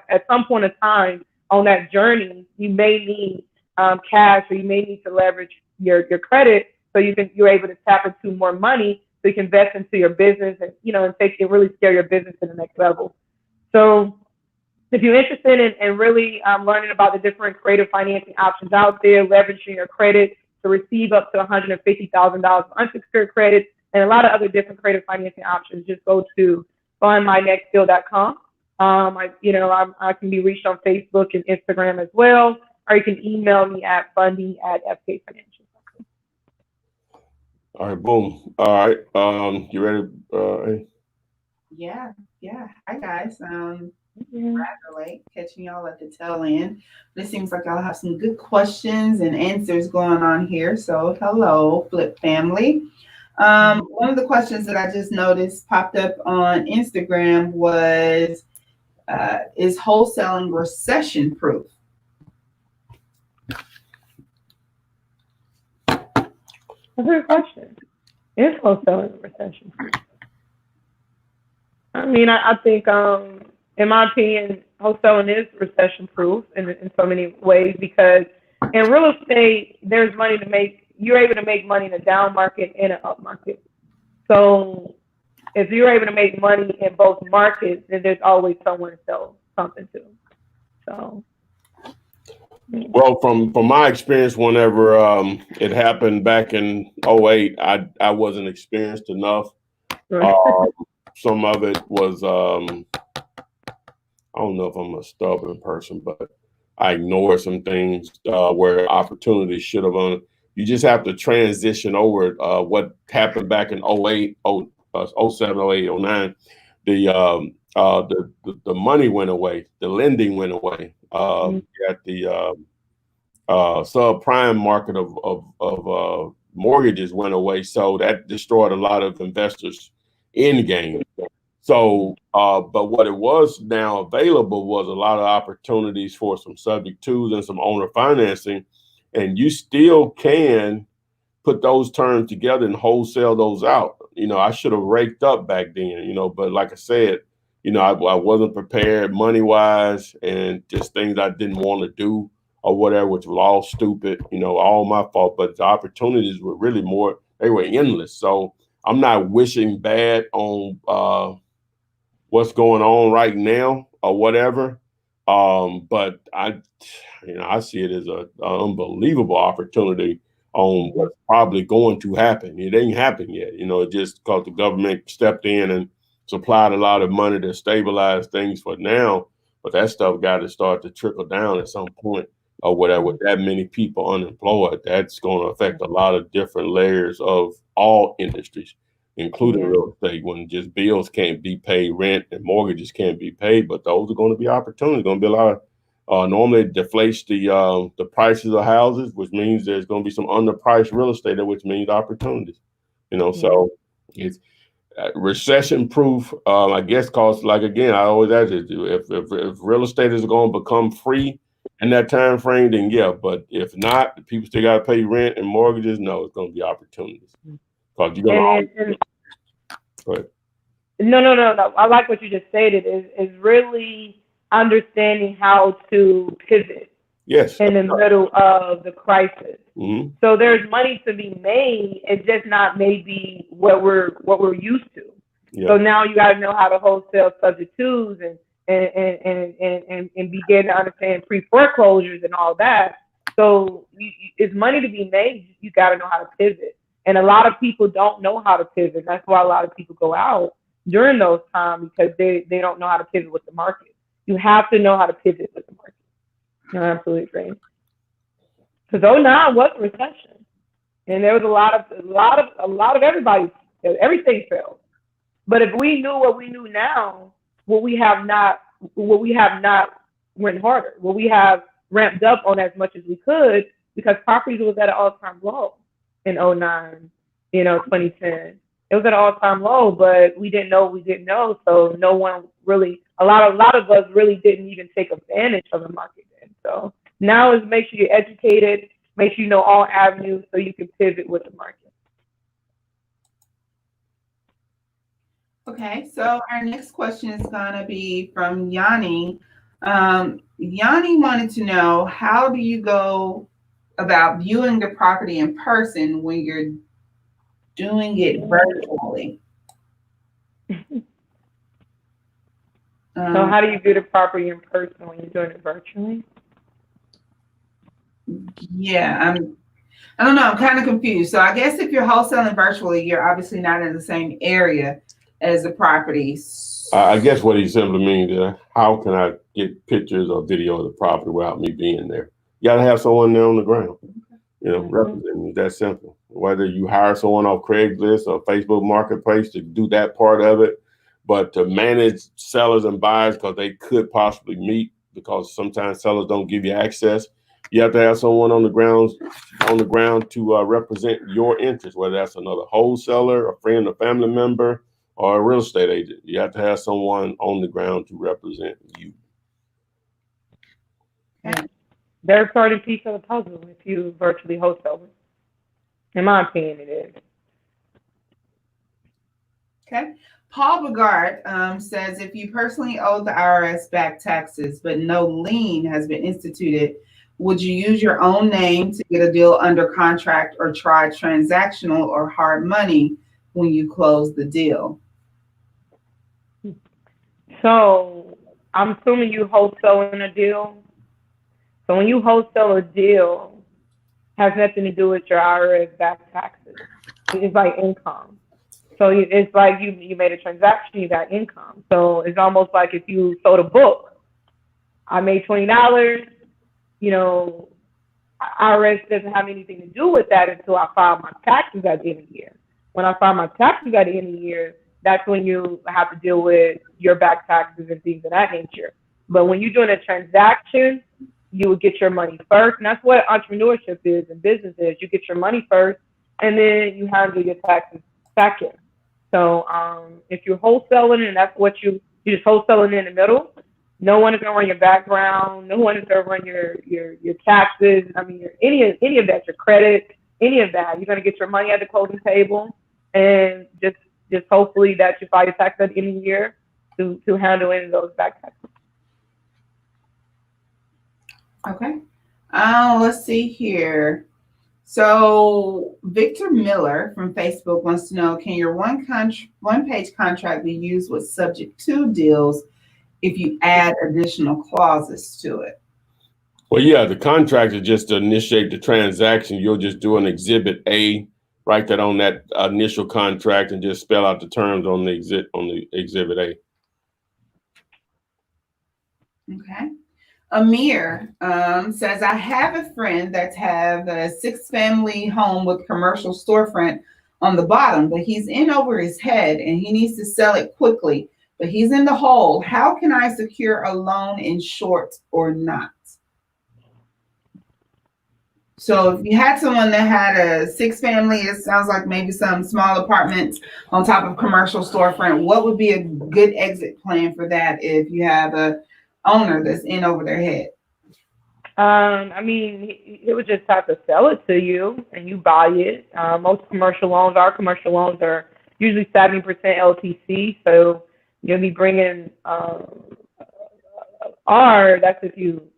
at some point in time on that journey, you may need cash or you may need to leverage your credit so you're able to tap into more money so you can invest into your business and, and really scale your business to the next level. So if you're interested in really learning about the different creative financing options out there, leveraging your credit to receive up to $150,000 unsecured credit and a lot of other different creative financing options, just go to fundmynextdeal.com. I can be reached on Facebook and Instagram as well, or you can email me at funding@fkfinancial.com. All right, boom. All right, you ready? Yeah. Hi guys. Rather late catching y'all at the tail end, but it seems like y'all have some good questions and answers going on here. So hello, Flip family. One of the questions that I just noticed popped up on Instagram was, is wholesaling recession proof? That's a good question. Is wholesaling recession proof? I mean, I think, in my opinion, wholesaling is recession proof in so many ways because in real estate, there's money to make. You're able to make money in a down market and an up market. So if you're able to make money in both markets, then there's always someone to sell something to. So. Well, from my experience, whenever it happened back in 2008, I wasn't experienced enough. Some of it was, I don't know if I'm a stubborn person, but I ignored some things where opportunities should have. You just have to transition over what happened back in 2008, 07, 08, 09. The money went away. The lending went away. You got the subprime market of mortgages went away. So that destroyed a lot of investors' end game. So, but what it was now available was a lot of opportunities for some subject twos and some owner financing, and you still can put those terms together and wholesale those out. I should have raked up back then, but like I said, I wasn't prepared money wise and just things I didn't want to do or whatever, which was all stupid, all my fault. But the opportunities were really they were endless. So I'm not wishing bad on what's going on right now. or whatever. But I see it as an unbelievable opportunity on what's probably going to happen. It ain't happened yet, just because the government stepped in and supplied a lot of money to stabilize things for now. But that stuff got to start to trickle down at some point or whatever. With that many people unemployed, that's going to affect a lot of different layers of all industries, including real estate, when just bills can't be paid, rent and mortgages can't be paid. But those are going to be opportunities. Going to be a lot of normally it deflates the prices of houses, which means there's going to be some underpriced real estate, which means opportunities. So it's recession proof. I guess, cause like again, I always ask you, if real estate is going to become free in that time frame, then yeah. But if not, people still got to pay rent and mortgages. No, it's going to be opportunities. Cause you're going to. Go ahead. No. I like what you just stated. Is really understanding how to pivot. Yes. In the middle of the crisis. Mm-hmm. So there's money to be made. It's just not maybe what we're used to. Yeah. So now you got to know how to wholesale subject twos and begin to understand pre-foreclosures and all that. So it's money to be made. You got to know how to pivot. And a lot of people don't know how to pivot. That's why a lot of people go out during those times, because they don't know how to pivot with the market. You have to know how to pivot with the market. No, absolutely agree. Because 2009 was a recession, and there was a lot of everybody. Everything failed. But if we knew what we knew now, what we have not went harder. What we have ramped up on as much as we could, because properties was at an all-time low in 2009, 2010. It was at an all-time low, but we didn't know what we didn't know. So no one really, a lot of us really didn't even take advantage of the market. So now is make sure you're educated, make sure you know all avenues so you can pivot with the market. Okay, so our next question is going to be from Yanni. Yanni wanted to know, how do you go about viewing the property in person when you're doing it virtually? So how do you view the property in person when you're doing it virtually? Yeah, I don't know. I'm kind of confused. So I guess if you're wholesaling virtually, you're obviously not in the same area as the properties. I guess what he simply means, how can I get pictures or video of the property without me being there? You got to have someone there on the ground, representing. It's that simple. Whether you hire someone off Craigslist or Facebook Marketplace to do that part of it, but to manage sellers and buyers, because they could possibly meet, because sometimes sellers don't give you access. You have to have someone on the ground to represent your interests, whether that's another wholesaler, a friend, a family member, or a real estate agent. You have to have someone on the ground to represent you. They're a part piece of the puzzle if you virtually wholesale. In my opinion, it is. Okay. Paul Bogart says, if you personally owe the IRS back taxes, but no lien has been instituted, would you use your own name to get a deal under contract, or try transactional or hard money when you close the deal? So I'm assuming you wholesaling a deal. So when you wholesale a deal, has nothing to do with your IRS back taxes. It's like income. So it's like you made a transaction, you got income. So it's almost like if you sold a book. I made $20. IRS doesn't have anything to do with that until I file my taxes at the end of the year. When I file my taxes at the end of the year, that's when you have to deal with your back taxes and things of that nature. But when you're doing a transaction, you would get your money first. And that's what entrepreneurship is and business is. You get your money first, and then you handle your taxes second. So if you're wholesaling and that's what you're just wholesaling in the middle, no one is going to run your background. No one is going to run your taxes. I mean, any of that, your credit, any of that. You're going to get your money at the closing table, and just hopefully that you file your taxes at the end of the year to handle any of those back taxes. Okay. Let's see here. So Victor Miller from Facebook wants to know, can your one-page contract be used with subject to deals if you add additional clauses to it? Well, yeah, the contract is just to initiate the transaction. You'll just do an Exhibit A, write that on that initial contract, and just spell out the terms on the Exhibit A. Okay. Amir says, I have a friend that have a 6-family home with commercial storefront on the bottom, but he's in over his head and he needs to sell it quickly, but he's in the hole. How can I secure a loan in short or not? So if you had someone that had a 6-family, it sounds like maybe some small apartments on top of commercial storefront, what would be a good exit plan for that if you have a owner that's in over their head? I mean, he would just have to sell it to you and you buy it. Most commercial loans, our commercial loans are usually 70% LTC. So you'll be bringing that's if you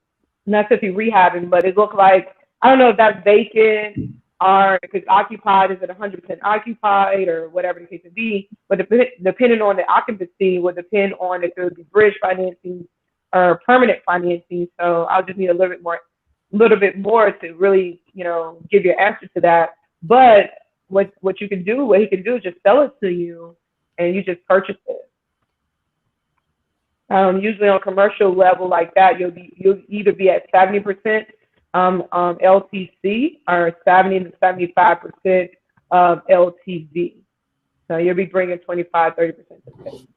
rehabbing, but it looks like, I don't know if that's vacant or if it's occupied, is it 100% occupied or whatever the case may be. But depending on the occupancy would depend on if it would be bridge financing or permanent financing. So I'll just need a little bit more to really, give you an answer to that. But what he can do is just sell it to you and you just purchase it. Usually on a commercial level like that, you'll either be at 70% LTC or 70 to 75% LTV. So you'll be bringing 25-30% to pay.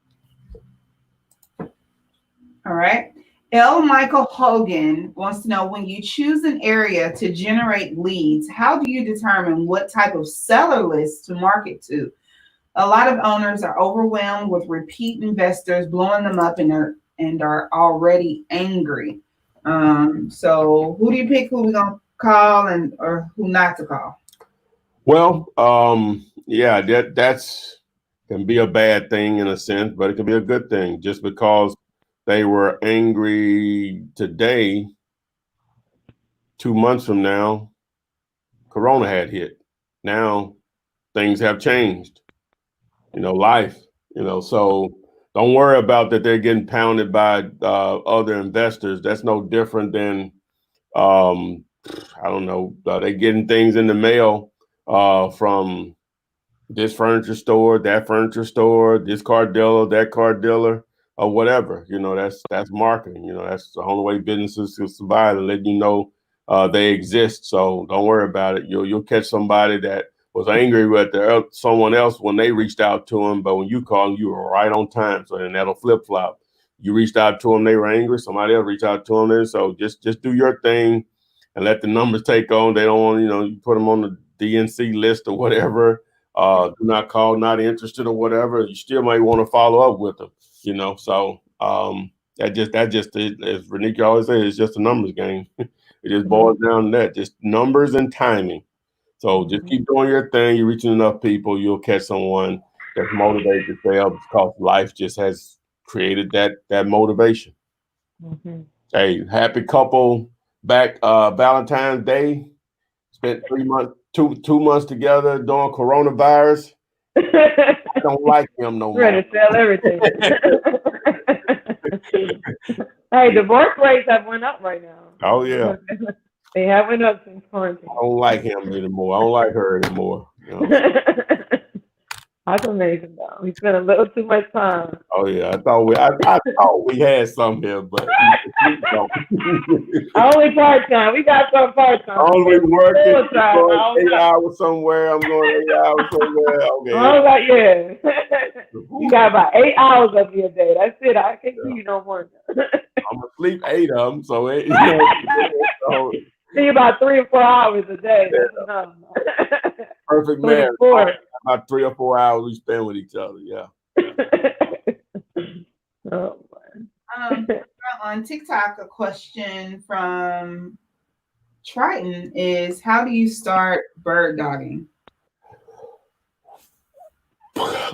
All right. L. Michael Hogan wants to know, when you choose an area to generate leads, how do you determine what type of seller list to market to? A lot of owners are overwhelmed with repeat investors blowing them up and are already angry. So who do you pick? Who we gonna call or who not to call? Well, yeah, that's can be a bad thing in a sense, but it can be a good thing. Just because they were angry today, 2 months from now, Corona had hit. Now things have changed. Life. So don't worry about that they're getting pounded by other investors. That's no different than I don't know, they getting things in the mail from this furniture store, that furniture store, this car dealer, that car dealer, or whatever. That's marketing. That's the only way businesses can survive, and let you know they exist. So don't worry about it. You'll catch somebody that was angry with someone else when they reached out to them, but when you call them, you were right on time. So then that'll flip flop. You reached out to them, they were angry. Somebody else reached out to them, and so just do your thing and let the numbers take on. They don't want, you put them on the DNC list or whatever. Do not call, not interested or whatever. You still might want to follow up with them, So that just as Renika always says, it's just a numbers game. It just boils down to that, just numbers and timing. So just keep doing your thing. You're reaching enough people, you'll catch someone that's motivated to sell because life just has created that motivation. Mm-hmm. Hey, happy couple back Valentine's Day. Spent 3 months, two months together during coronavirus. I don't like him no more. Ready to sell everything. Hey, divorce rates have went up right now. Oh yeah. They have went up since quarantine. I don't like him anymore. I don't like her anymore. That's amazing though. We spent a little too much time. Oh yeah, I thought we had some here, but only part time. We got some part time. Only working 8 hours somewhere. I'm going 8 hours somewhere. Okay. Yeah. You got about 8 hours of your day. That's it. I can't see you no more. I'm gonna sleep 8 of them, so see about 3 or 4 hours a day. Yeah. Perfect man. About 3 or 4 hours we spend with each other. Yeah. Oh, on TikTok, a question from Triton is, how do you start bird dogging?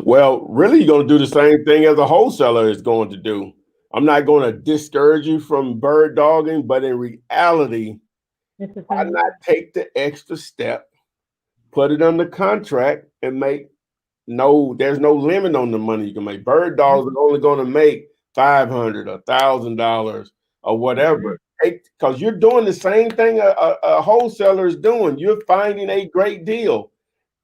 Well, really, you're going to do the same thing as a wholesaler is going to do. I'm not going to discourage you from bird dogging, but in reality, why not take the extra step, put it under contract, and there's no limit on the money you can make. Bird dogs are only going to make $500, $1,000, or whatever. Because you're doing the same thing a wholesaler is doing. You're finding a great deal.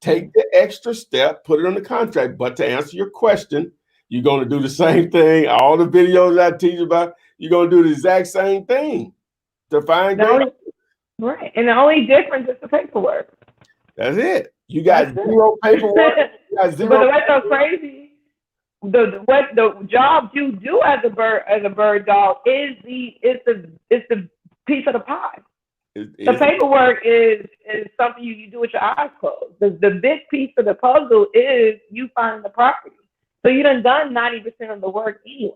Take the extra step, put it on the contract. But to answer your question, you're going to do the same thing. All the videos I teach about, you're going to do the exact same thing to find great. Right. And the only difference is the paperwork. That's it. You got zero paperwork. You got zero. But what's so crazy? The job you do as a bird dog is the piece of the pie. The paperwork is something you do with your eyes closed. The big piece of the puzzle is you finding the property. So you done 90% of the work anyway.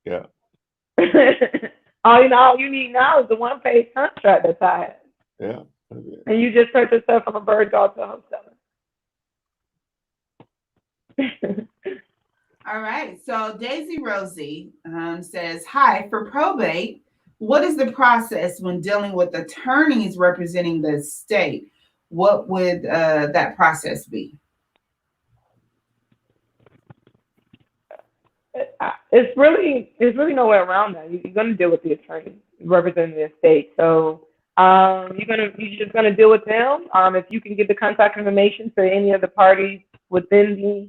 Yeah. All you need now is the one-page contract that's I have. Yeah. And you just turned yourself from a bird dog to a wholesaler. All right. So Daisy Rosie says, hi, for probate, what is the process when dealing with attorneys representing the estate? What would that process be? It's really no way around that. You're going to deal with the attorney representing the estate. So you're just going to deal with them. If you can get the contact information for any of the parties within the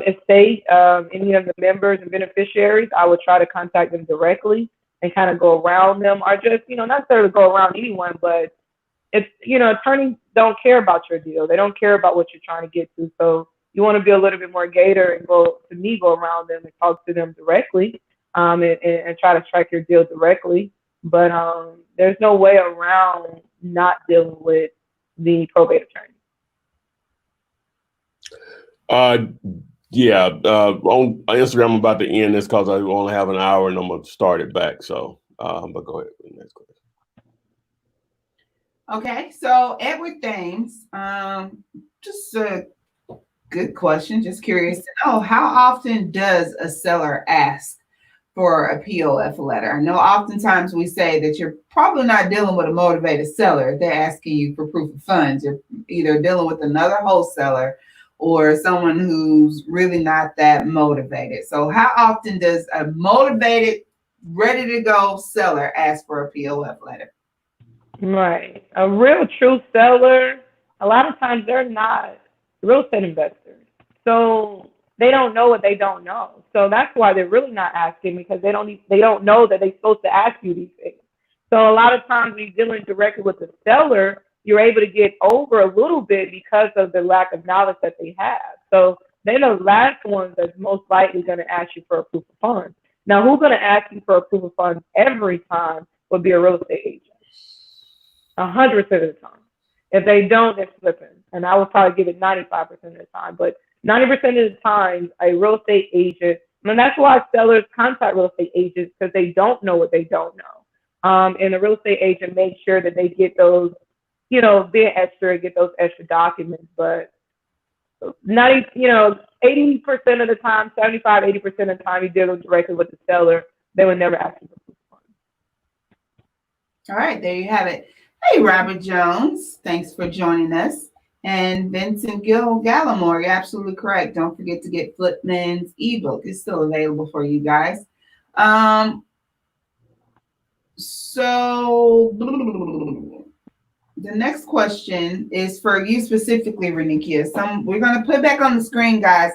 estate, any of the members and beneficiaries, I would try to contact them directly and kind of go around them, or just, not necessarily go around anyone, but it's, attorneys don't care about your deal. They don't care about what you're trying to get to. So you want to be a little bit more gator and go around them and talk to them directly, and try to strike your deal directly. But there's no way around not dealing with the probate attorney. Yeah, on Instagram I'm about to end this because I only have an hour and I'm gonna start it back. So, but go ahead. Next question. Okay, so Edward Thames, just a good question. Just curious to know, how often does a seller ask for a POF letter? I know oftentimes we say that you're probably not dealing with a motivated seller. They're asking you for proof of funds. You're either dealing with another wholesaler or someone who's really not that motivated. So how often does a motivated, ready to go seller ask for a POF letter? Right. A real true seller, a lot of times they're not real estate investors. So they don't know what they don't know. So that's why they're really not asking, because they don't know that they're supposed to ask you these things. So a lot of times when you're dealing directly with the seller, you're able to get over a little bit because of the lack of knowledge that they have. So they're the last ones that's most likely going to ask you for a proof of funds. Now, who's going to ask you for a proof of funds every time would be a real estate agent. 100% of the time. If they don't, they're flipping. And I would probably give it 95% of the time. But 90% of the time, a real estate agent, and that's why sellers contact real estate agents, because they don't know what they don't know. And the real estate agent makes sure that they get those, being extra, get those extra documents. But 80% of the time, 75, 80% of the time, you deal directly with the seller, they would never ask you for proof of funds. All right, there you have it. Hey, Robert Jones, thanks for joining us. And Vincent Gallimore, you're absolutely correct. Don't forget to get Flipman's ebook. It's still available for you guys. So the next question is for you specifically, Renikia. We're going to put back on the screen, guys,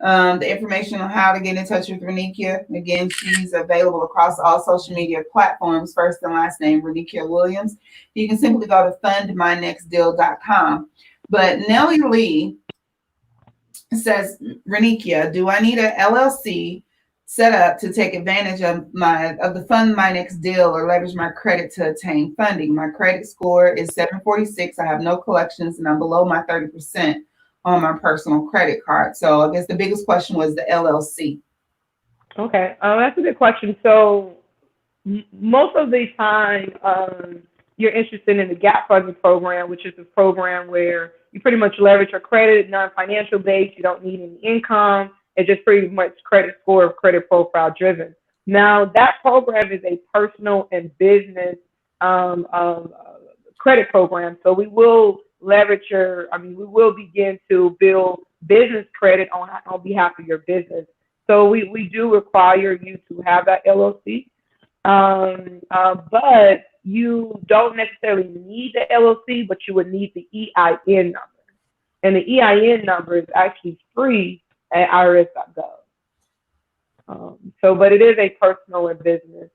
the information on how to get in touch with Renikia. Again, she's available across all social media platforms, first and last name, Renikia Williams. You can simply go to fundmynextdeal.com. But Nellie Lee says, Renikia, do I need an LLC set up to take advantage of the Fund My Next Deal or leverage my credit to attain funding? My credit score is 746. I have no collections and I'm below my 30% on my personal credit card. So I guess the biggest question was the LLC. Okay, that's a good question. So most of the time, you're interested in the gap funding program, which is a program where you pretty much leverage your credit, non-financial base. You don't need any income. It's just pretty much credit score, credit profile driven. Now, that program is a personal and business credit program. So we will leverage we will begin to build business credit on behalf of your business. So we do require you to have that LLC. But you don't necessarily need the LLC, but you would need the EIN number. And the EIN number is actually free at irs.gov. But it is a personal and business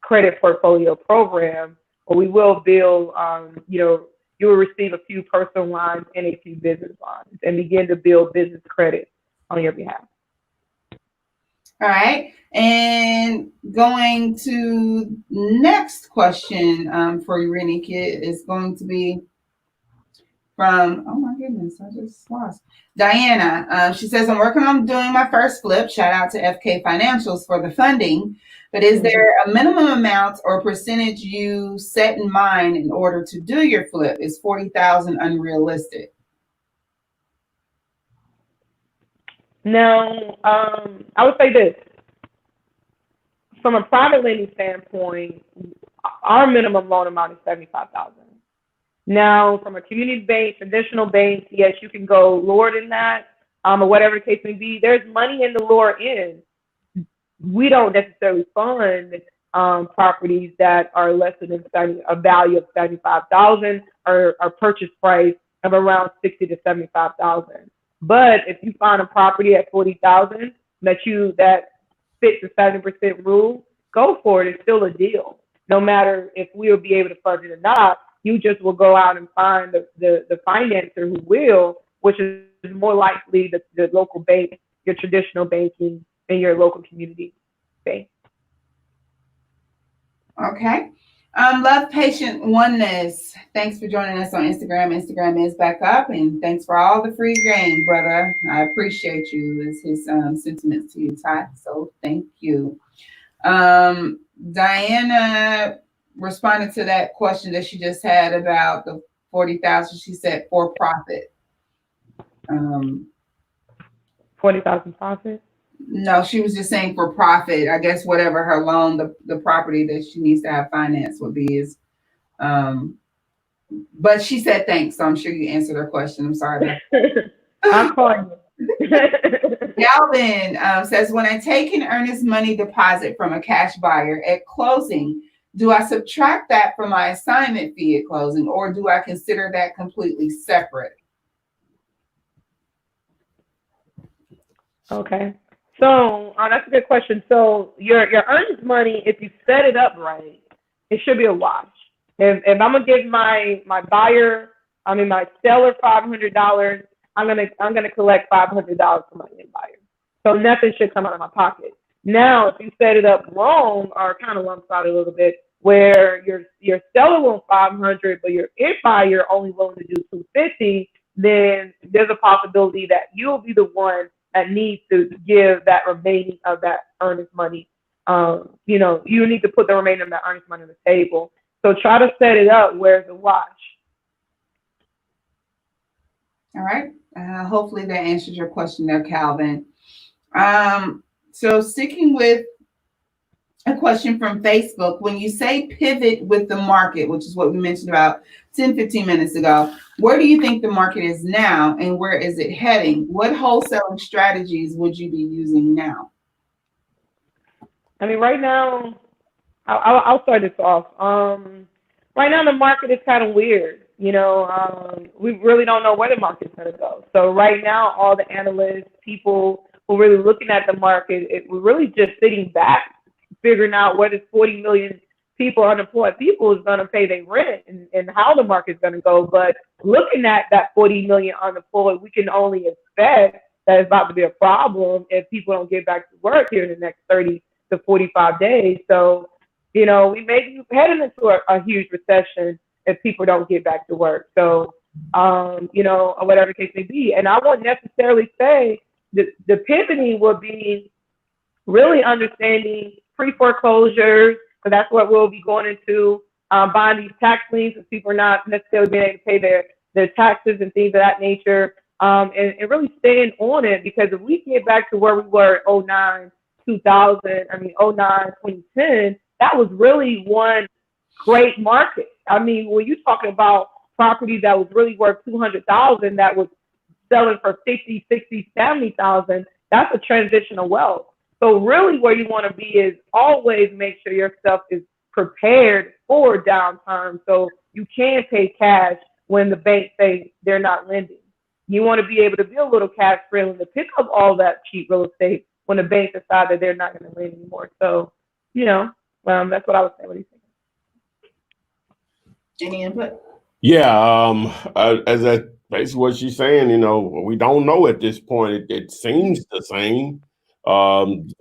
credit portfolio program, where we will build, you will receive a few personal lines and a few business lines and begin to build business credit on your behalf. All right. And going to next question for Ernie Kid is going to be from, oh my goodness, I just lost. Diana. She says, I'm working on doing my first flip. Shout out to FK Financials for the funding. But is there a minimum amount or percentage you set in mind in order to do your flip? Is 40,000 unrealistic? No, I would say this. From a private lending standpoint, our minimum loan amount is $75,000. Now, from a community bank, traditional bank, yes, you can go lower than that, or whatever the case may be. There's money in the lower end. We don't necessarily fund properties that are less than a value of $75,000 or a purchase price of around $60,000 to $75,000. But if you find a property at $40,000 that fits the 70% rule, go for it. It's still a deal. No matter if we'll be able to fund it or not, you just will go out and find the financer who will, which is more likely the local bank, your traditional banking, and your local community bank. Okay. Love Patient Oneness. Thanks for joining us on Instagram. Instagram is back up, and thanks for all the free game, brother. I appreciate you. Is his sentiments to you, Ty. So thank you. Diana responded to that question that she just had about the 40,000. She said for profit. 40,000 profit. No, she was just saying for profit. I guess whatever her loan, the property that she needs to have financed would be is. But she said thanks, so I'm sure you answered her question. I'm sorry. I'm calling you. Galvin says, when I take an earnest money deposit from a cash buyer at closing, do I subtract that from my assignment fee at closing, or do I consider that completely separate? Okay. So that's a good question. So your earnest money, if you set it up right, it should be a wash. If I'm gonna give my seller $500, I'm gonna collect $500 from my end buyer. So nothing should come out of my pocket. Now, if you set it up wrong or kind of lumps out a little bit, where your seller wants $500, but your end buyer only willing to do $250, then there's a possibility that you'll be the one that needs to give that remaining of that earnest money. You need to put the remainder of that earnest money on the table. So try to set it up where it's a wash. All right. Hopefully that answers your question there, Calvin. So sticking with a question from Facebook, when you say pivot with the market, which is what we mentioned about 10, 15 minutes ago, where do you think the market is now and where is it heading? What wholesaling strategies would you be using now? I mean, right now, I'll start this off. Right now, the market is kind of weird. We really don't know where the market's going to go. So right now, all the analysts, people who are really looking at the market, we're really just sitting back, figuring out where this 40 million unemployed people is going to pay their rent and how the market's going to go. But looking at that 40 million unemployed, we can only expect that it's about to be a problem if people don't get back to work here in the next 30 to 45 days. So, we may be heading into a huge recession if people don't get back to work. So, or whatever the case may be. And I won't necessarily say that the pivoting will be really understanding pre-foreclosures, because that's what we'll be going into, buying these tax liens if people are not necessarily being able to pay their taxes and things of that nature, and really staying on it, because if we get back to where we were in 2009, 2010, that was really one great market. I mean, when you're talking about property that was really worth $200,000 that was selling for $50,000, $60,000, $70,000, That's a transitional wealth. So really where you want to be is always make sure your stuff is prepared for downtime so you can pay cash when the bank say they're not lending. You want to be able to be a little cash friendly to pick up all that cheap real estate when the bank decide that they're not going to lend anymore. So, that's what I would say. What do you think? Any input? Yeah, as that basically what she's saying, we don't know at this point. It seems the same.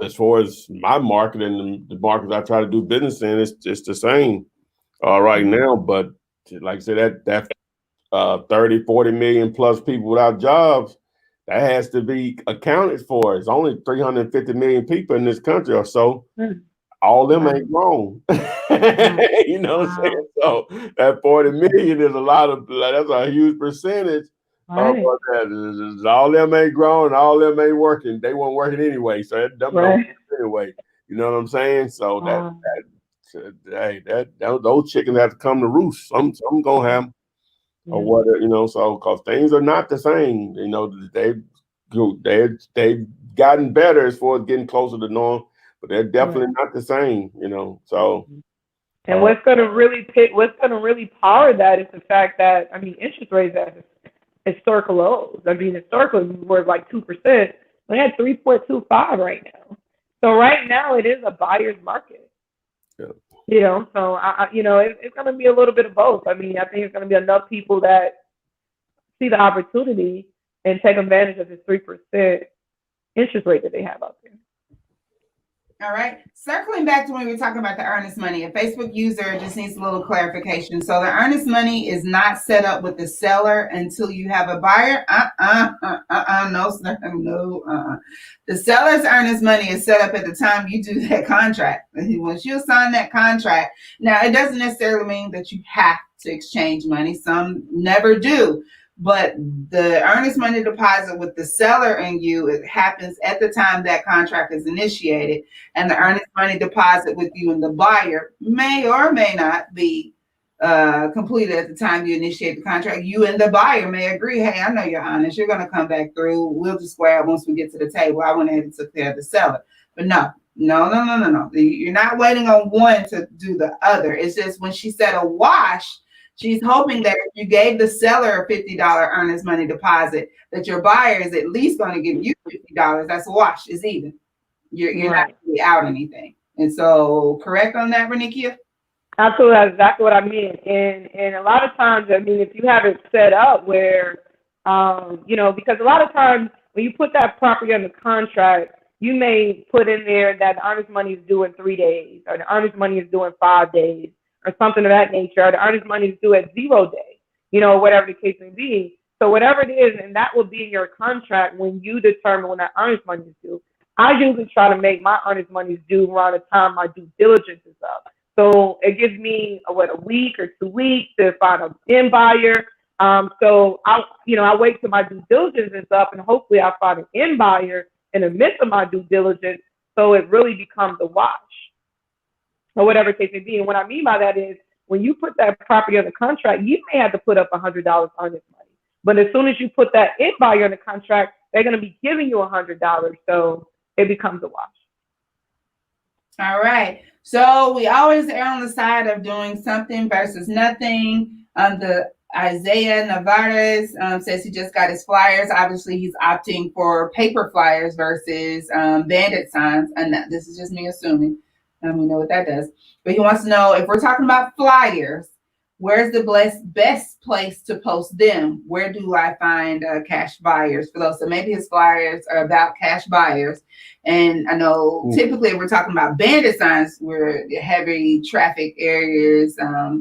As far as my market and the markets I try to do business in, it's just the same right now. But like I said, that 30, 40 million plus people without jobs, that has to be accounted for. It's only 350 million people in this country or so. All them ain't grown. You know what I'm saying? So that 40 million is that's a huge percentage of what that is. All them ain't grown, all them ain't working. They weren't working anyway. So that dumb anyway. You know what I'm saying? So those chickens have to come to roost. Some gonna have or what, so because things are not the same. They've gotten better as far as getting closer to norm, but they're definitely not the same, so. And what's going to really power that is the fact that, interest rates at historical lows. Historically, we were like 2%. We had 3.25 right now. So right now it is a buyer's market. Yeah. So it's going to be a little bit of both. I think it's going to be enough people that see the opportunity and take advantage of this 3% interest rate that they have out there. All right. Circling back to when we were talking about the earnest money, a Facebook user just needs a little clarification. So the earnest money is not set up with the seller until you have a buyer? No, sir. No. The seller's earnest money is set up at the time you do that contract. Once you sign that contract, now it doesn't necessarily mean that you have to exchange money. Some never do. But the earnest money deposit with the seller and you, it happens at the time that contract is initiated. And the earnest money deposit with you and the buyer may or may not be completed at the time you initiate the contract. You and the buyer may agree, hey, I know you're honest. You're going to come back through. We'll just square up once we get to the table. I went ahead and took care of the seller. But no. You're not waiting on one to do the other. It's just when she said a wash, she's hoping that if you gave the seller a $50 earnest money deposit, that your buyer is at least going to give you $50. That's a wash. It's even. You're not really out anything. And so, correct on that, Renikia? Absolutely. That's exactly what I mean. And a lot of times, if you have it set up where, because a lot of times when you put that property under contract, you may put in there that the earnest money is due in 3 days, or the earnest money is due in 5 days, or something of that nature, or the earnest money is due at 0 day, whatever the case may be. So whatever it is, and that will be in your contract when you determine when that earnest money is due. I usually try to make my earnest money due around the time my due diligence is up. So it gives me a week or 2 weeks to find an end buyer. So I wait till my due diligence is up, and hopefully I find an end buyer in the midst of my due diligence, so it really becomes a wash, or whatever case may be. And what I mean by that is when you put that property under contract, you may have to put up $100 on this money. But as soon as you put that end buyer under contract, they're going to be giving you $100. So it becomes a wash. All right. So we always err on the side of doing something versus nothing. The Isaiah Navarez says he just got his flyers. Obviously, he's opting for paper flyers versus bandit signs. And this is just me assuming. We know what that does. But he wants to know, if we're talking about flyers, where's the best place to post them? Where do I find cash buyers for those? So maybe his flyers are about cash buyers. And I know typically if we're talking about bandit signs, we're heavy traffic areas,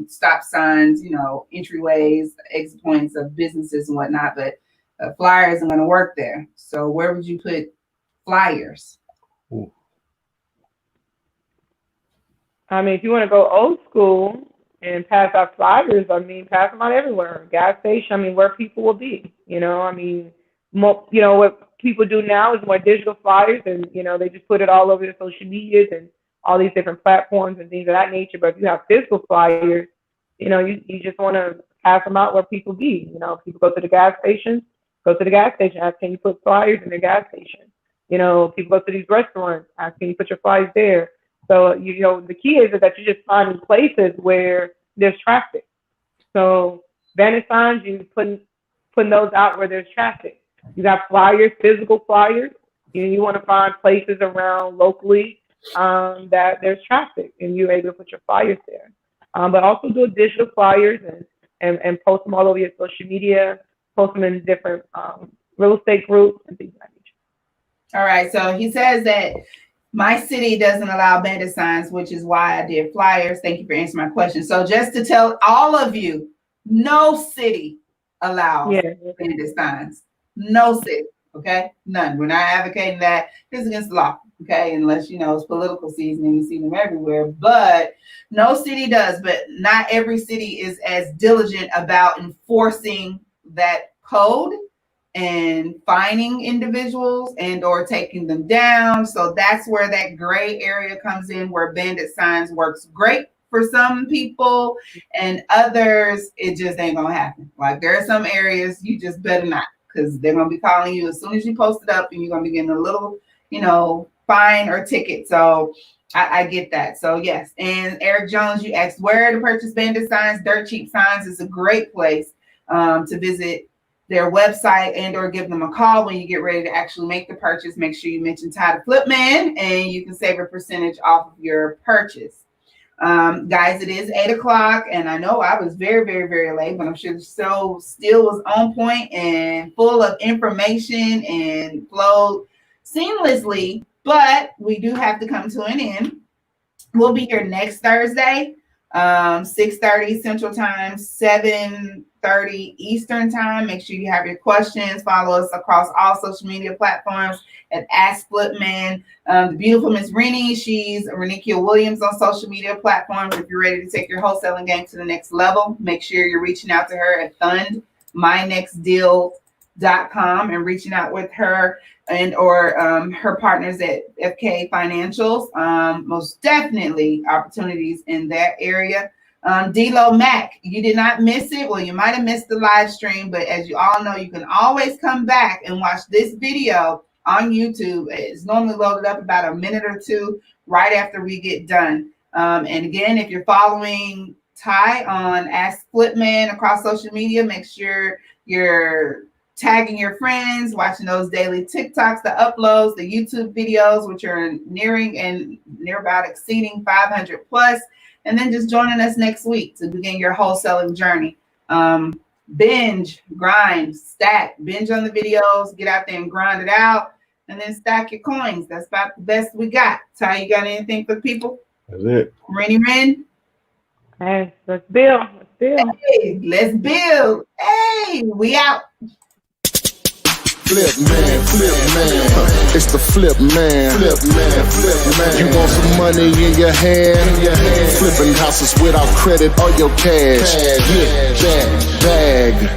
stop signs, entryways, exit points of businesses and whatnot. But flyers are going to work there. So where would you put flyers? If you want to go old school and pass out flyers, pass them out everywhere. Gas station, where people will be. What people do now is more digital flyers, and they just put it all over their social medias and all these different platforms and things of that nature. But if you have physical flyers, you just want to pass them out where people be. If people go to the gas station, ask, can you put flyers in the gas station? People go to these restaurants, asking you to put your flyers there. So, the key is that you're just finding places where there's traffic. So banner signs, you putting those out where there's traffic. You got flyers, physical flyers. You want to find places around locally that there's traffic, and you're able to put your flyers there. But also do digital flyers and post them all over your social media, post them in different real estate groups and things like that. All right. So he says that my city doesn't allow bandit signs, which is why I did flyers. Thank you for answering my question. So just to tell all of you, no city allows bandit signs. No city. Okay. None. We're not advocating that. It's against the law. Okay. Unless, it's political season and you see them everywhere. But no city does. But not every city is as diligent about enforcing that code and finding individuals and or taking them down. So that's where that gray area comes in, where bandit signs works great for some people, and others, it just ain't gonna happen. Like there are some areas you just better not, because they're gonna be calling you as soon as you post it up, and you're gonna be getting a little, fine or ticket. So I get that. So yes. And Eric Jones, you asked where to purchase bandit signs. Dirt Cheap Signs is a great place to visit their website and or give them a call when you get ready to actually make the purchase. Make sure you mention Ty the Flipman, and you can save a percentage off of your purchase. Guys, it is 8 o'clock, and I know I was very, very, very late, but I'm sure the show still was on point and full of information and flowed seamlessly, but we do have to come to an end. We'll be here next Thursday, 6:30 Central Time, 7:30 Eastern Time. Make sure you have your questions. Follow us across all social media platforms at Ask Flipman. The beautiful Miss Rennie, she's Renikia Williams on social media platforms. If you're ready to take your wholesaling game to the next level, make sure you're reaching out to her at fundmynextdeal.com and reaching out with her and or her partners at FK Financials. Most definitely opportunities in that area. D-Lo Mac, you did not miss it. Well, you might have missed the live stream, but as you all know, you can always come back and watch this video on YouTube. It's normally loaded up about a minute or two right after we get done. And again, if you're following Ty on Ask Flipman across social media, make sure you're tagging your friends, watching those daily TikToks, the uploads, the YouTube videos, which are near about exceeding 500 plus, and then just joining us next week to begin your wholesaling journey. Binge, grind, stack, binge on the videos, get out there and grind it out, and then stack your coins. That's about the best we got. Ty, you got anything for people? That's it. Rennie Ren? Hey, let's build. Hey, let's build. Hey, we out. Flip man, it's the flip man. You want some money in your hand? Flipping houses without credit or your cash. Get that bag.